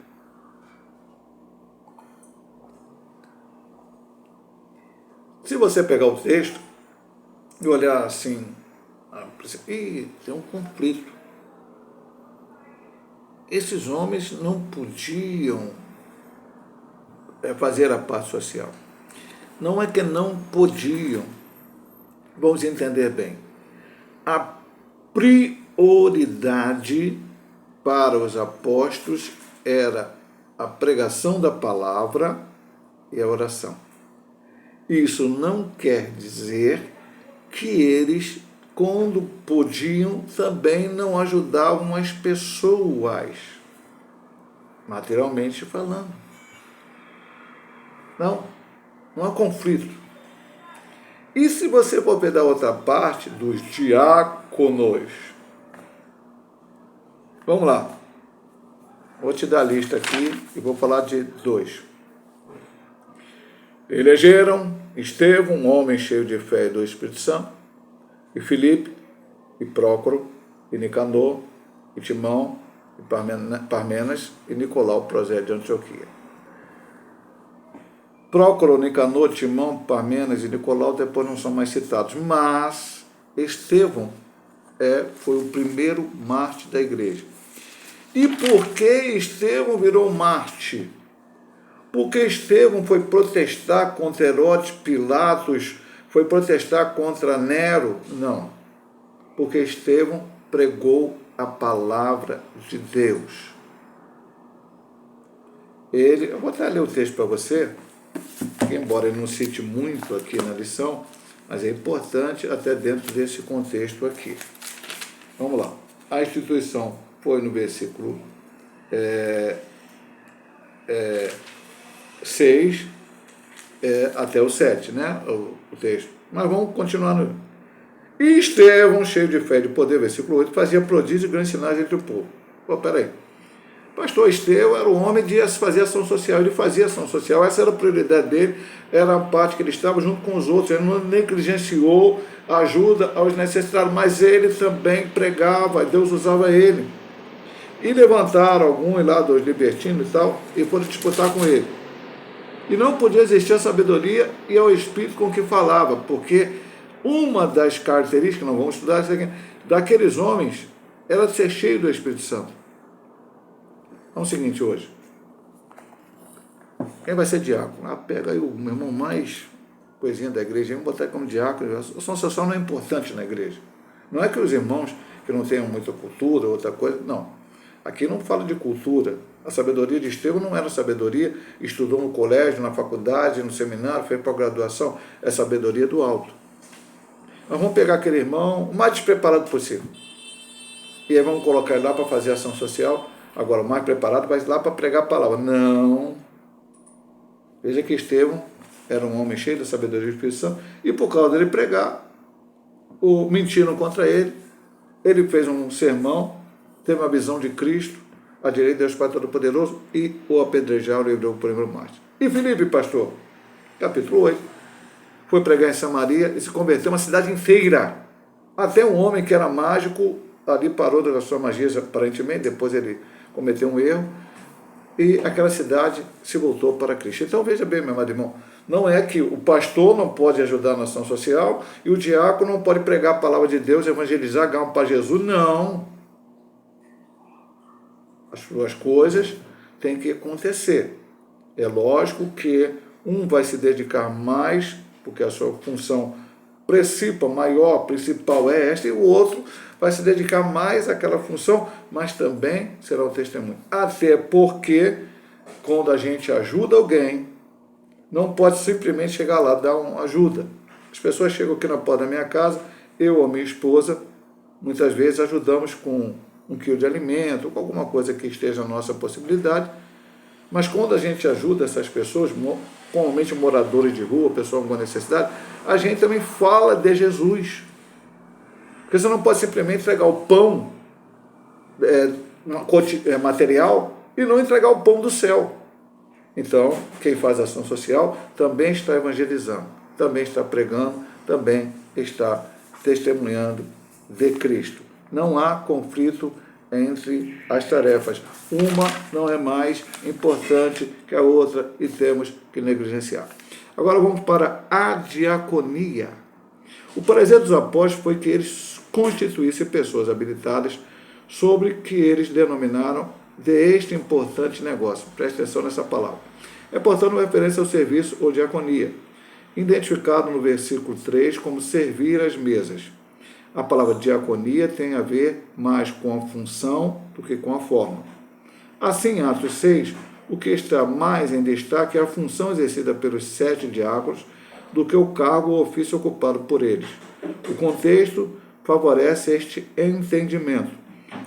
Se você pegar o texto e olhar assim, tem um conflito. Esses homens não podiam fazer a parte social. Não é que não podiam. Vamos entender bem. A prioridade para os apóstolos era a pregação da palavra e a oração. Isso não quer dizer que eles, quando podiam, também não ajudavam as pessoas, materialmente falando. Não há conflito. E se você for ver da outra parte, dos diáconos? Vamos lá. Vou te dar a lista aqui e vou falar de 2. Elegeram Estevão, um homem cheio de fé e do Espírito Santo, e Filipe, e Prócoro, e Nicanor, e Timão, e Parmenas, e Nicolau, prosélito de Antioquia. Prócoro, Nicanor, Timão, Parmenas e Nicolau depois não são mais citados, mas Estevão foi o primeiro mártir da igreja. E por que Estevão virou mártir? Porque Estevão foi protestar contra Herodes, Pilatos, foi protestar contra Nero? Não. Porque Estevão pregou a palavra de Deus. Eu vou até ler o texto para você, que embora ele não cite muito aqui na lição, mas é importante até dentro desse contexto aqui. Vamos lá. A instituição foi no versículo 6 até o 7, né? O texto. Mas vamos continuar no... E Estevão, cheio de fé e de poder, versículo 8, fazia prodígios e grandes sinais entre o povo. Peraí. Pastor Estevão era um homem de fazer ação social, ele fazia ação social, essa era a prioridade dele, era a parte que ele estava junto com os outros, ele não negligenciou a ajuda aos necessitados, mas ele também pregava, Deus usava ele. E levantaram alguns lá dos libertinos e tal, e foram disputar com ele. E não podia existir a sabedoria e ao espírito com que falava, porque uma das características, não vamos estudar isso aqui, daqueles homens era ser cheio do Espírito Santo. É o seguinte hoje. Quem vai ser diácono? Pega aí o meu irmão mais coisinha da igreja, vamos botar como diácono. A ação social não é importante na igreja. Não é que os irmãos que não tenham muita cultura, outra coisa, não. Aqui não fala de cultura. A sabedoria de Estevão não era sabedoria, estudou no colégio, na faculdade, no seminário, fez para graduação. É sabedoria do alto. Nós vamos pegar aquele irmão o mais despreparado possível. E aí vamos colocar ele lá para fazer ação social. Agora, o mais preparado vai lá para pregar a palavra. Não. Veja que Estevão era um homem cheio da sabedoria do Espírito Santo. E por causa dele pregar, mentiram contra ele. Ele fez um sermão, teve uma visão de Cristo, a direita de Deus Pai Todo-Poderoso, e o apedrejaram e livrou o primeiro mártir. E Filipe, pastor, capítulo 8, foi pregar em Samaria e se converteu uma cidade inteira. Até um homem que era mágico, ali parou da sua magia, aparentemente, depois ele cometeu um erro, e aquela cidade se voltou para Cristo. Então veja bem, meu amado irmão, não é que o pastor não pode ajudar a ação social e o diácono não pode pregar a palavra de Deus, evangelizar, ganhar para Jesus, não. As duas coisas têm que acontecer. É lógico que um vai se dedicar mais, porque a sua função principal é esta, e o outro vai se dedicar mais àquela função, mas também será um testemunho. Até porque, quando a gente ajuda alguém, não pode simplesmente chegar lá e dar uma ajuda. As pessoas chegam aqui na porta da minha casa, eu ou a minha esposa, muitas vezes ajudamos com 1 quilo de alimento, com alguma coisa que esteja na nossa possibilidade, mas quando a gente ajuda essas pessoas, comumente moradores de rua, pessoas com necessidade, a gente também fala de Jesus. Porque você não pode simplesmente entregar o pão material e não entregar o pão do céu. Então, quem faz ação social também está evangelizando, também está pregando, também está testemunhando de Cristo. Não há conflito entre as tarefas. Uma não é mais importante que a outra e temos que negligenciar. Agora vamos para a diaconia. O prazer dos apóstolos foi que eles constituíssem pessoas habilitadas sobre o que eles denominaram de este importante negócio. Preste atenção nessa palavra. É, portanto, uma referência ao serviço ou diaconia, identificado no versículo 3 como servir às mesas. A palavra diaconia tem a ver mais com a função do que com a forma. Assim, em Atos 6, o que está mais em destaque é a função exercida pelos 7 diáconos do que o cargo ou ofício ocupado por eles. O contexto favorece este entendimento.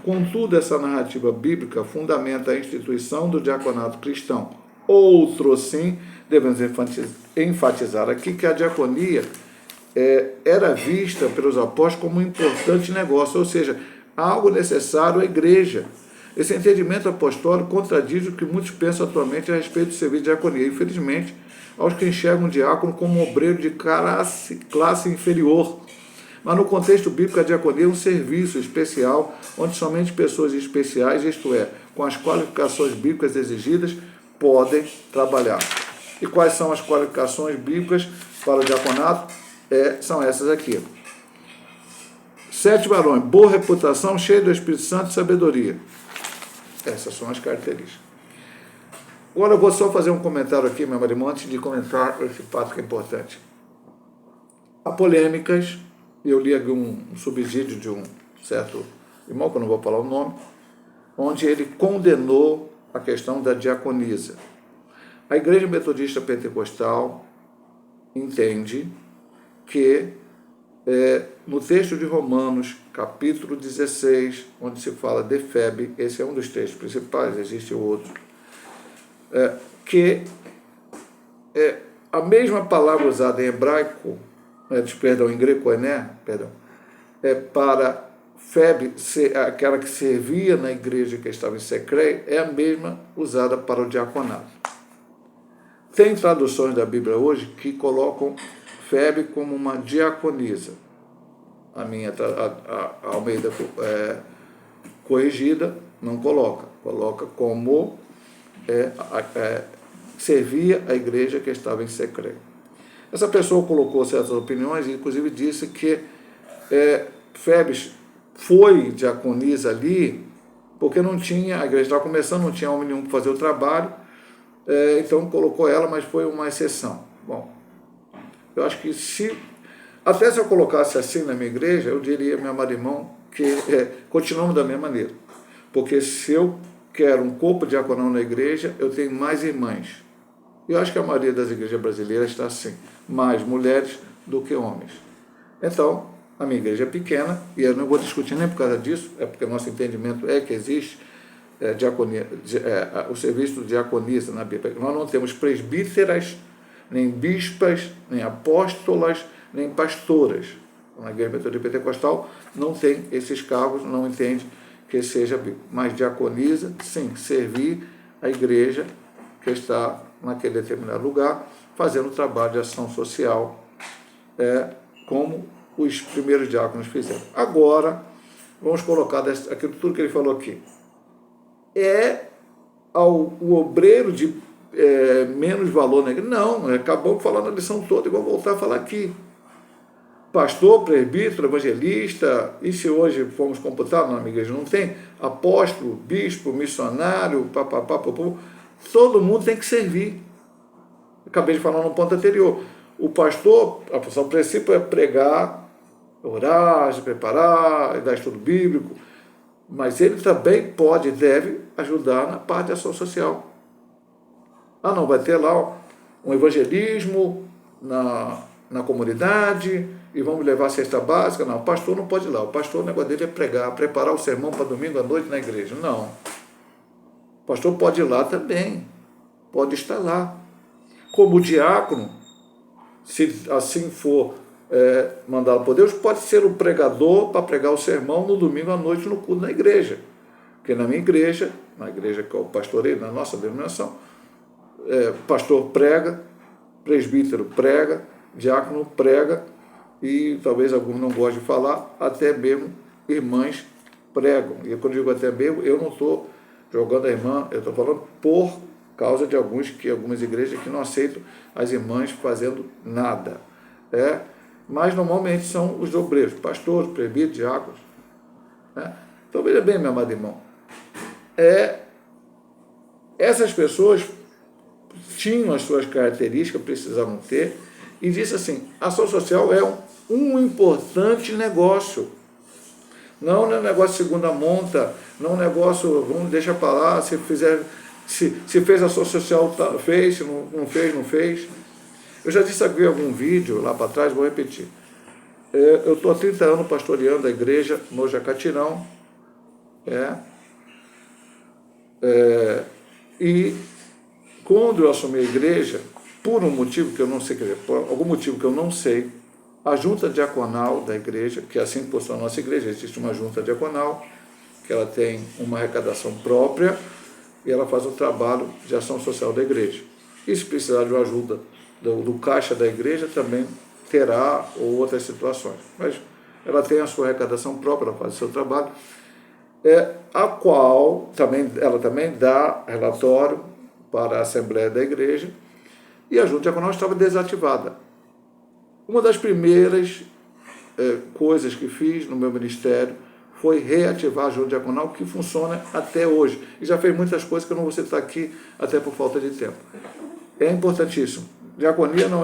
Contudo, essa narrativa bíblica fundamenta a instituição do diaconato cristão. Outro, sim, devemos enfatizar aqui que a diaconia era vista pelos apóstolos como um importante negócio, ou seja, algo necessário à igreja. Esse entendimento apostólico contradiz o que muitos pensam atualmente a respeito do serviço de diaconia. Infelizmente, aos que enxergam o diácono como um obreiro de classe inferior. Mas no contexto bíblico, a diaconia é um serviço especial, onde somente pessoas especiais, isto é, com as qualificações bíblicas exigidas, podem trabalhar. E quais são as qualificações bíblicas para o diaconato? São essas aqui. 7 varões, boa reputação, cheio do Espírito Santo e sabedoria. Essas são as características. Agora eu vou só fazer um comentário aqui, meu irmão, antes de comentar esse fato que é importante. Há polêmicas, eu li aqui um subsídio de um certo irmão, que eu não vou falar o nome, onde ele condenou a questão da diaconisa. A Igreja Metodista Pentecostal entende que no texto de Romanos, capítulo 16, onde se fala de Febe, esse é um dos textos principais, existe outro, que a mesma palavra usada em hebraico, em grego, para Febe, aquela que servia na igreja que estava em Secrei, é a mesma usada para o diaconato. Tem traduções da Bíblia hoje que colocam Febe como uma diaconisa. A minha, a Almeida corrigida, não coloca. Coloca como servia a igreja que estava em Secrei. Essa pessoa colocou certas opiniões e, inclusive, disse que Febe foi diaconisa ali porque não tinha, a igreja estava começando, não tinha homem nenhum para fazer o trabalho, então colocou ela, mas foi uma exceção. Bom, eu acho que até se eu colocasse assim na minha igreja, eu diria, meu amado irmão, que continuamos da mesma maneira. Porque se eu quero um corpo diaconal na igreja, eu tenho mais irmãs. Eu acho que a maioria das igrejas brasileiras está assim, mais mulheres do que homens. Então, a minha igreja é pequena, e eu não vou discutir nem por causa disso, é porque o nosso entendimento é que existe o serviço de diaconisa na Bíblia. Nós não temos presbíteras, nem bispas, nem apóstolas, nem pastoras. Na Igreja Metodista Pentecostal não tem esses cargos, não entende que seja bíblico. Mas diaconisa, sim, servir a igreja que está naquele determinado lugar, fazendo o trabalho de ação social, como os primeiros diáconos fizeram. Agora, vamos colocar aquilo tudo que ele falou aqui. O obreiro de menos valor na igreja? Não, acabamos falando a lição toda e vou voltar a falar aqui. Pastor, presbítero, evangelista, e se hoje formos computar na igreja, não tem apóstolo, bispo, missionário, todo mundo tem que servir. Acabei de falar no ponto anterior. O pastor, o princípio é pregar, orar, se preparar, dar estudo bíblico, mas ele também pode e deve ajudar na parte de ação social. Não, vai ter lá um evangelismo na comunidade e vamos levar a cesta básica. Não, o pastor não pode ir lá. O pastor, o negócio dele é pregar, preparar o sermão para domingo à noite na igreja. Não. O pastor pode ir lá também, pode estar lá. Como diácono, se assim for mandado por Deus, pode ser o pregador para pregar o sermão no domingo à noite no culto na igreja. Porque na minha igreja, na igreja que eu pastorei, na nossa denominação, pastor prega, presbítero prega, diácono prega, e talvez alguns não gostem de falar, até mesmo irmãs pregam. E quando eu digo até mesmo, eu não estou jogando a irmã, eu estou falando por causa de algumas igrejas que não aceitam as irmãs fazendo nada. Mas normalmente são os obreiros, pastores, presbíteros, diáconos. Então veja bem, meu amado irmão, essas pessoas tinham as suas características, precisavam ter, e disse assim, a ação social é um importante negócio. Não é um negócio de segunda monta, não é um negócio, vamos deixar para lá, se fez ação social, fez, se não fez, não fez. Eu já disse aqui em algum vídeo, lá para trás, vou repetir. Eu estou há 30 anos pastoreando a igreja no Jacatirão, e quando eu assumi a igreja, por um motivo que eu não sei, por algum motivo que eu não sei, a junta diaconal da igreja, que assim possui a nossa igreja, existe uma junta diaconal, que ela tem uma arrecadação própria, e ela faz o trabalho de ação social da igreja. E se precisar de uma ajuda do caixa da igreja, também terá outras situações. Mas ela tem a sua arrecadação própria, ela faz o seu trabalho, a qual ela também dá relatório para a Assembleia da Igreja, e a junta diaconal estava desativada. Uma das primeiras coisas que fiz no meu ministério foi reativar a ajuda diaconal, que funciona até hoje. E já fez muitas coisas que eu não vou citar aqui, até por falta de tempo. É importantíssimo. Diaconia não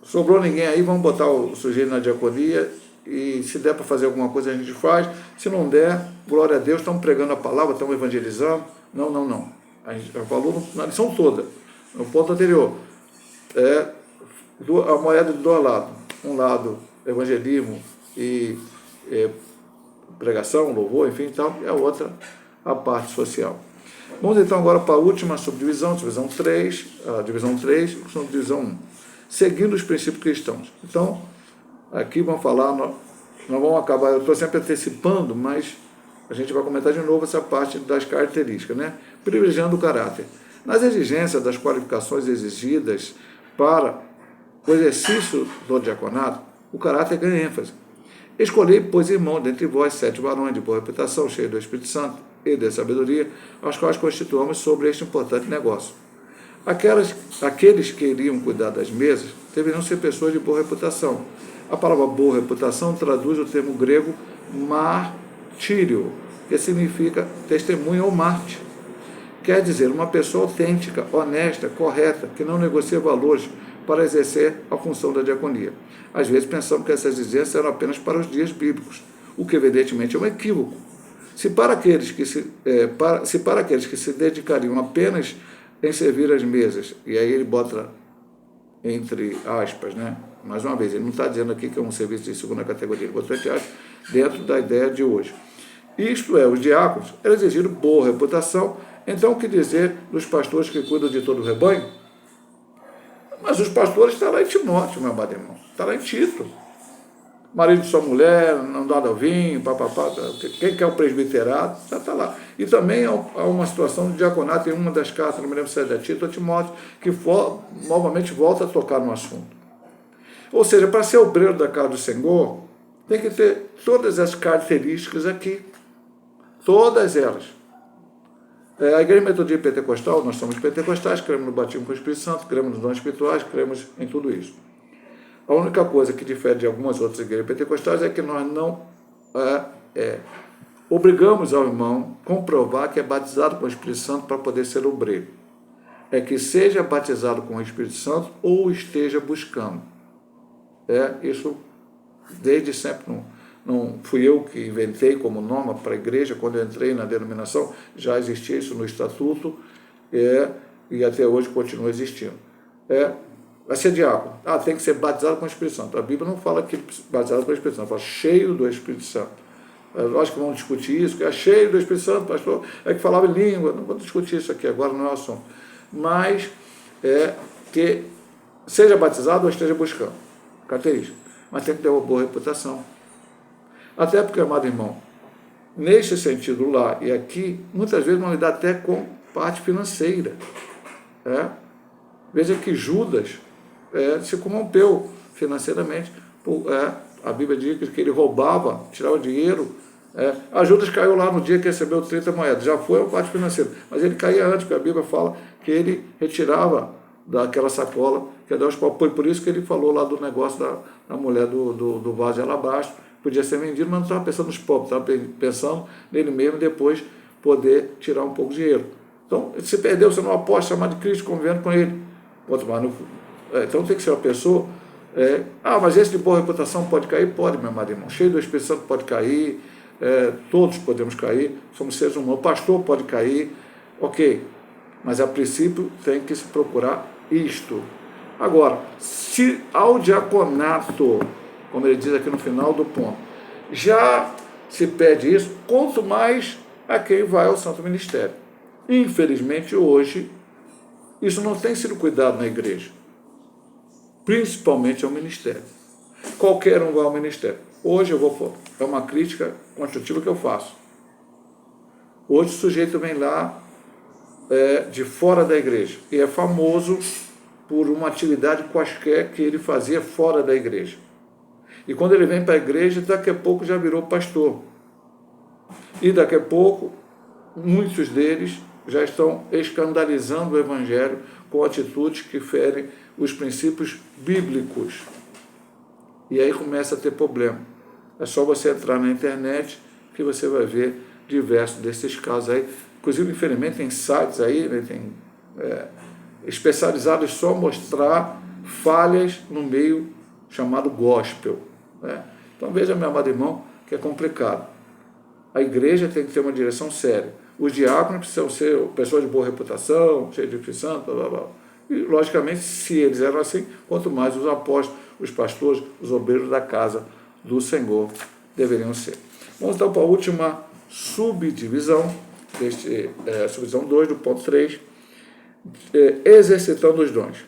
sobrou ninguém aí, vamos botar o sujeito na diaconia, e se der para fazer alguma coisa a gente faz. Se não der, glória a Deus, estamos pregando a palavra, estamos evangelizando. Não. A gente falou na lição toda, no ponto anterior. A moeda de dois lados. Um lado, evangelismo e pregação, louvor, enfim, tal, e a outra, a parte social. Vamos então agora para a última subdivisão, divisão 3, subdivisão 1, seguindo os princípios cristãos. Então, aqui vamos falar, nós vamos acabar, eu estou sempre antecipando, mas a gente vai comentar de novo essa parte das características, né? Privilegiando o caráter. Nas exigências das qualificações exigidas para o exercício do diaconato, o caráter ganha ênfase. Escolhei, pois, irmão, dentre vós 7 varões de boa reputação, cheios do Espírito Santo e de sabedoria, aos quais constituamos sobre este importante negócio. Aqueles que iriam cuidar das mesas deveriam ser pessoas de boa reputação. A palavra boa reputação traduz o termo grego martírio, que significa testemunha ou mártir. Quer dizer, uma pessoa autêntica, honesta, correta, que não negocia valores para exercer a função da diaconia. Às vezes pensamos que essas exigências eram apenas para os dias bíblicos, o que evidentemente é um equívoco. Se para aqueles que se dedicariam apenas em servir as mesas, e aí ele bota entre aspas, né? Mais uma vez, ele não está dizendo aqui que é um serviço de segunda categoria, ele botou entre aspas dentro da ideia de hoje. Isto é, os diáconos eram exigidos boa reputação. Então, o que dizer dos pastores que cuidam de todo o rebanho? Mas os pastores estão lá em Timóteo, meu amado irmão, está lá em Tito. Marido de sua mulher, não dado ao vinho, papapá, quem quer o presbiterado, já está lá. E também há uma situação de diaconato em uma das cartas, não me lembro se é de Tito ou Timóteo, que novamente volta a tocar no assunto. Ou seja, para ser obreiro da casa do Senhor, tem que ter todas as características aqui. Todas elas. A Igreja Metodista Pentecostal, nós somos pentecostais, cremos no batismo com o Espírito Santo, cremos nos dons espirituais, cremos em tudo isso. A única coisa que difere de algumas outras igrejas pentecostais é que nós não obrigamos ao irmão a comprovar que é batizado com o Espírito Santo para poder ser obreiro. É que seja batizado com o Espírito Santo ou esteja buscando. Isso desde sempre não fui eu que inventei como norma para a igreja. Quando eu entrei na denominação, já existia isso no estatuto e até hoje continua existindo. Vai ser diácono. Tem que ser batizado com o Espírito Santo. A Bíblia não fala que batizado com o Espírito Santo, fala cheio do Espírito Santo. Lógico que vamos discutir isso, que é cheio do Espírito Santo, pastor, é que falava em língua. Não vou discutir isso aqui agora, não é o assunto. Mas que seja batizado ou esteja buscando. Característica. Mas tem que ter uma boa reputação. Até porque, amado irmão, nesse sentido lá e aqui, muitas vezes não lidar até com parte financeira. Veja que Judas se corrompeu financeiramente. A Bíblia diz que ele roubava, tirava dinheiro. A Judas caiu lá no dia que recebeu 30 moedas. Já foi a parte financeira. Mas ele caía antes, porque a Bíblia fala que ele retirava daquela sacola, que é foi por isso que ele falou lá do negócio da mulher do vaso de alabastro. Podia ser vendido, mas não estava pensando nos pobres, estava pensando nele mesmo e depois poder tirar um pouco de dinheiro. Então, se perdeu, você não aposta, chamar de Cristo, convivendo com ele. Então tem que ser uma pessoa. Mas esse de boa reputação pode cair? Pode, meu amado irmão. Cheio do Espírito Santo pode cair, todos podemos cair, somos seres humanos. O pastor pode cair, ok. Mas a princípio tem que se procurar isto. Agora, se ao diaconato, como ele diz aqui no final do ponto, já se pede isso, quanto mais a quem vai ao santo ministério. Infelizmente, hoje, isso não tem sido cuidado na igreja, principalmente ao ministério. Qualquer um vai ao ministério. Hoje é uma crítica construtiva que eu faço. Hoje o sujeito vem lá de fora da igreja e é famoso por uma atividade quaisquer que ele fazia fora da igreja. E quando ele vem para a igreja, daqui a pouco já virou pastor. E daqui a pouco, muitos deles já estão escandalizando o evangelho com atitudes que ferem os princípios bíblicos. E aí começa a ter problema. É só você entrar na internet que você vai ver diversos desses casos aí. Inclusive, infelizmente, tem sites aí, né, tem especializados só mostrar falhas no meio chamado gospel. Né? Então veja, meu amado irmão, que é complicado. A igreja tem que ter uma direção séria. Os diáconos precisam ser pessoas de boa reputação, cheios de Espírito Santo, blá, blá, blá. E, logicamente, se eles eram assim, quanto mais os apóstolos, os pastores, os obreiros da casa do Senhor deveriam ser. Vamos então para a última subdivisão, subdivisão 2 do ponto 3, exercitando os dons.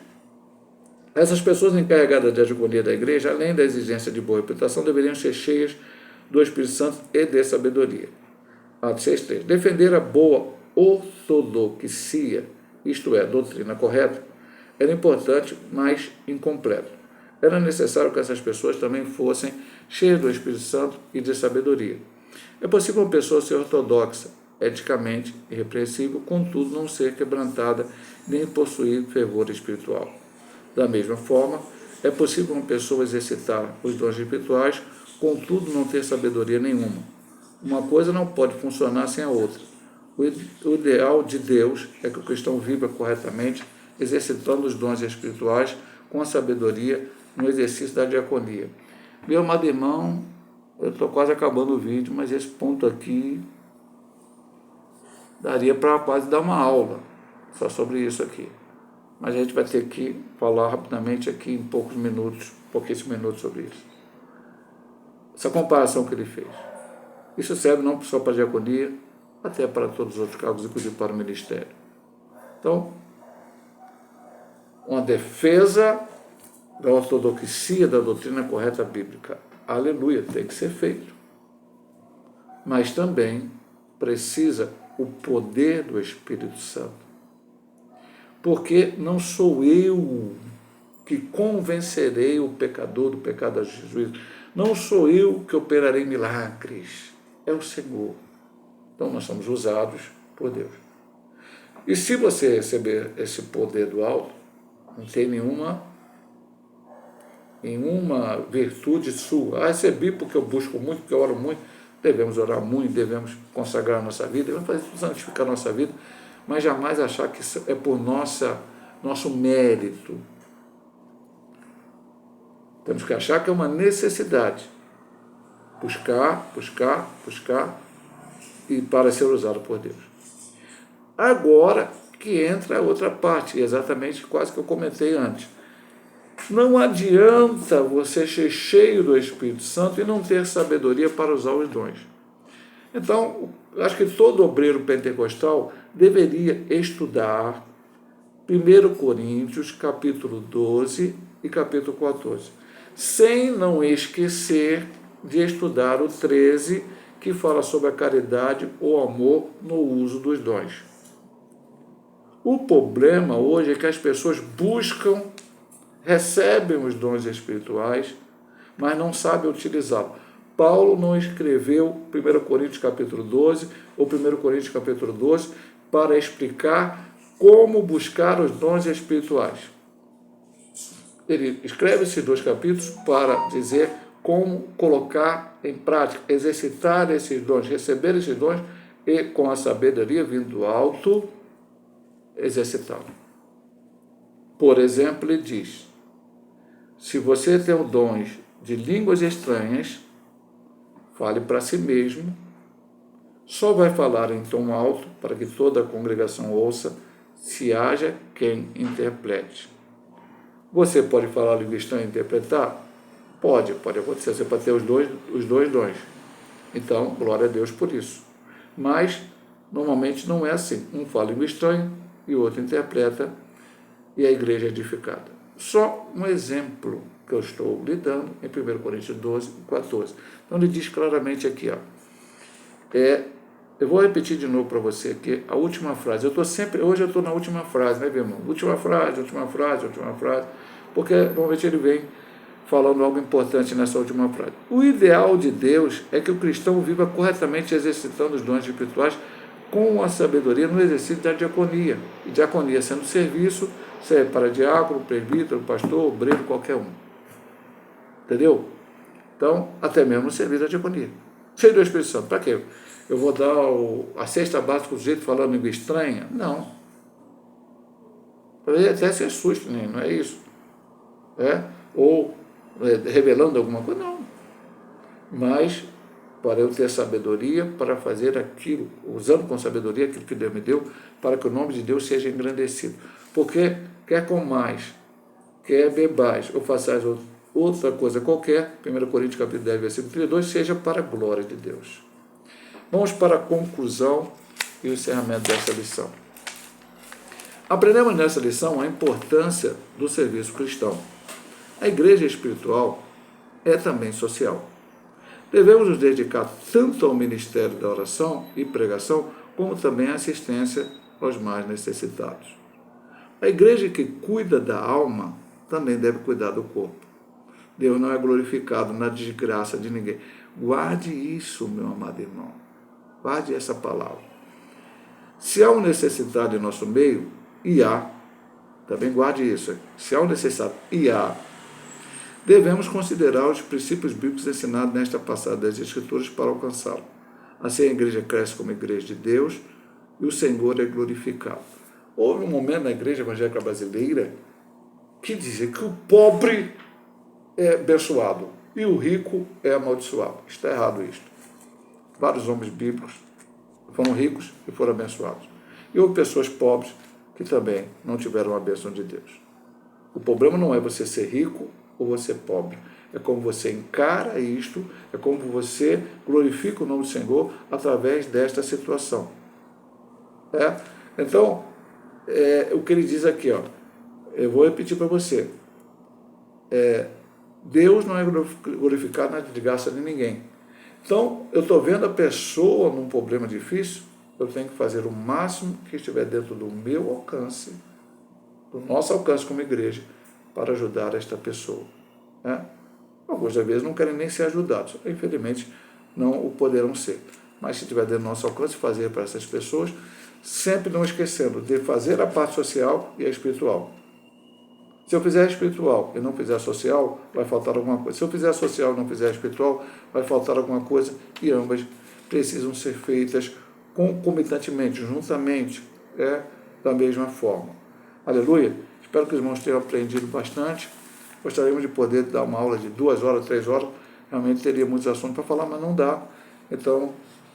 Essas pessoas encarregadas de diaconia da igreja, além da exigência de boa reputação, deveriam ser cheias do Espírito Santo e de sabedoria. Atos 6:3. Defender a boa ortodoxia, isto é, a doutrina correta, era importante, mas incompleto. Era necessário que essas pessoas também fossem cheias do Espírito Santo e de sabedoria. É possível uma pessoa ser ortodoxa, eticamente irrepreensível, contudo não ser quebrantada nem possuir fervor espiritual. Da mesma forma, é possível uma pessoa exercitar os dons espirituais, contudo não ter sabedoria nenhuma. Uma coisa não pode funcionar sem a outra. O ideal de Deus é que o cristão viva corretamente, exercitando os dons espirituais com a sabedoria no exercício da diaconia. Meu amado irmão, eu estou quase acabando o vídeo, mas esse ponto aqui daria para quase dar uma aula só sobre isso aqui. Mas a gente vai ter que falar rapidamente aqui em pouquíssimos minutos sobre isso. Essa comparação que ele fez. Isso serve não só para a diaconia, até para todos os outros cargos, inclusive para o ministério. Então, uma defesa da ortodoxia, da doutrina correta bíblica. Aleluia, tem que ser feito. Mas também precisa o poder do Espírito Santo. Porque não sou eu que convencerei o pecador do pecado da juízo. Não sou eu que operarei milagres. É o Senhor. Então nós somos usados por Deus. E se você receber esse poder do alto, não tem nenhuma virtude sua. Recebi porque eu busco muito, porque eu oro muito. Devemos orar muito, devemos consagrar a nossa vida, devemos santificar a nossa vida, mas jamais achar que isso é por nosso mérito. Temos que achar que é uma necessidade. Buscar e para ser usado por Deus. Agora que entra a outra parte, exatamente quase que eu comentei antes. Não adianta você ser cheio do Espírito Santo e não ter sabedoria para usar os dons. Então, acho que todo obreiro pentecostal deveria estudar 1 Coríntios, capítulo 12 e capítulo 14, sem não esquecer de estudar o 13, que fala sobre a caridade ou amor no uso dos dons. O problema hoje é que as pessoas recebem os dons espirituais, mas não sabem utilizá-los. Paulo não escreveu 1 Coríntios capítulo 12 ou 1 Coríntios capítulo 12 para explicar como buscar os dons espirituais. Ele escreve esses 2 capítulos para dizer como colocar em prática, exercitar esses dons, receber esses dons e, com a sabedoria vindo do alto, exercitá-lo. Por exemplo, ele diz: se você tem o dom de línguas estranhas, fale para si mesmo, só vai falar em tom alto para que toda a congregação ouça, se haja quem interprete. Você pode falar língua estranha e interpretar? Pode acontecer, você pode ter os dois dons. Então, glória a Deus por isso. Mas, normalmente não é assim. Um fala língua estranha e o outro interpreta e a igreja é edificada. Só um exemplo que eu estou lidando em 1 Coríntios 12 e 14. Então, ele diz claramente aqui, eu vou repetir de novo para você aqui a última frase. Hoje eu estou na última frase, né, meu irmão? Última frase, porque normalmente ele vem falando algo importante nessa última frase. O ideal de Deus é que o cristão viva corretamente exercitando os dons espirituais com a sabedoria no exercício da diaconia. E diaconia sendo serviço, serve para diácono, presbítero, pastor, obreiro, qualquer um. Entendeu? Então, até mesmo no serviço da diaconia. Cheio do Espírito Santo. Para quê? Eu vou dar a cesta básica do jeito falando língua estranha? Não. Pode até ser susto, né? Não é isso. Ou revelando alguma coisa, não. Mas para eu ter sabedoria para fazer aquilo, usando com sabedoria aquilo que Deus me deu, para que o nome de Deus seja engrandecido. Porque quer comais, quer bebais, ou façais outra coisa qualquer, 1 Coríntios capítulo 10, versículo 32, seja para a glória de Deus. Vamos para a conclusão e o encerramento dessa lição. Aprendemos nessa lição a importância do serviço cristão. A igreja espiritual é também social. Devemos nos dedicar tanto ao ministério da oração e pregação, como também à assistência aos mais necessitados. A igreja que cuida da alma também deve cuidar do corpo. Deus não é glorificado na desgraça de ninguém. Guarde isso, meu amado irmão. Guarde essa palavra. Se há um necessitado em nosso meio, e há, também guarde isso, se há um necessitado, e há, devemos considerar os princípios bíblicos ensinados nesta passagem das Escrituras para alcançá-lo. Assim a igreja cresce como igreja de Deus e o Senhor é glorificado. Houve um momento na igreja evangélica brasileira que dizia que o pobre é abençoado e o rico é amaldiçoado. Está errado isto. Vários homens bíblicos foram ricos e foram abençoados. E houve pessoas pobres que também não tiveram a bênção de Deus. O problema não é você ser rico ou você pobre. É como você encara isto, é como você glorifica o nome do Senhor através desta situação. Então, o que ele diz aqui, eu vou repetir para você. Deus não é glorificado na desgraça de ninguém. Então, eu estou vendo a pessoa num problema difícil, eu tenho que fazer o máximo que estiver dentro do meu alcance, do nosso alcance como igreja, para ajudar esta pessoa. Algumas vezes não querem nem ser ajudados, infelizmente não o poderão ser. Mas se estiver dentro do nosso alcance, fazer para essas pessoas, sempre não esquecendo de fazer a parte social e a espiritual. Se eu fizer a espiritual e não fizer a social, vai faltar alguma coisa. Se eu fizer a social e não fizer a espiritual, vai faltar alguma coisa, e ambas precisam ser feitas concomitantemente, juntamente, da mesma forma. Aleluia! Espero que os irmãos tenham aprendido bastante. Gostaríamos de poder dar uma aula de 2 horas, 3 horas. Realmente teria muitos assuntos para falar, mas não dá. Então,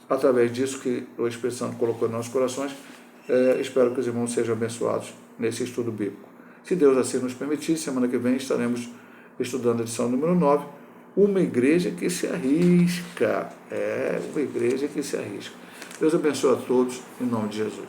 através disso que o Espírito Santo colocou em nossos corações, espero que os irmãos sejam abençoados nesse estudo bíblico. Se Deus assim nos permitir, semana que vem estaremos estudando a lição número 9, uma igreja que se arrisca. Uma igreja que se arrisca. Deus abençoe a todos, em nome de Jesus.